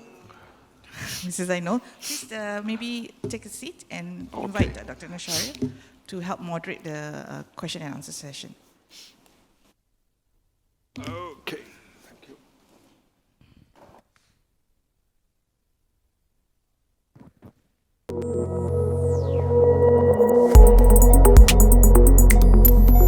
Mrs. Zainul. Please maybe take a seat and invite Dr. Norshahril to help moderate the question and answer session. Oh.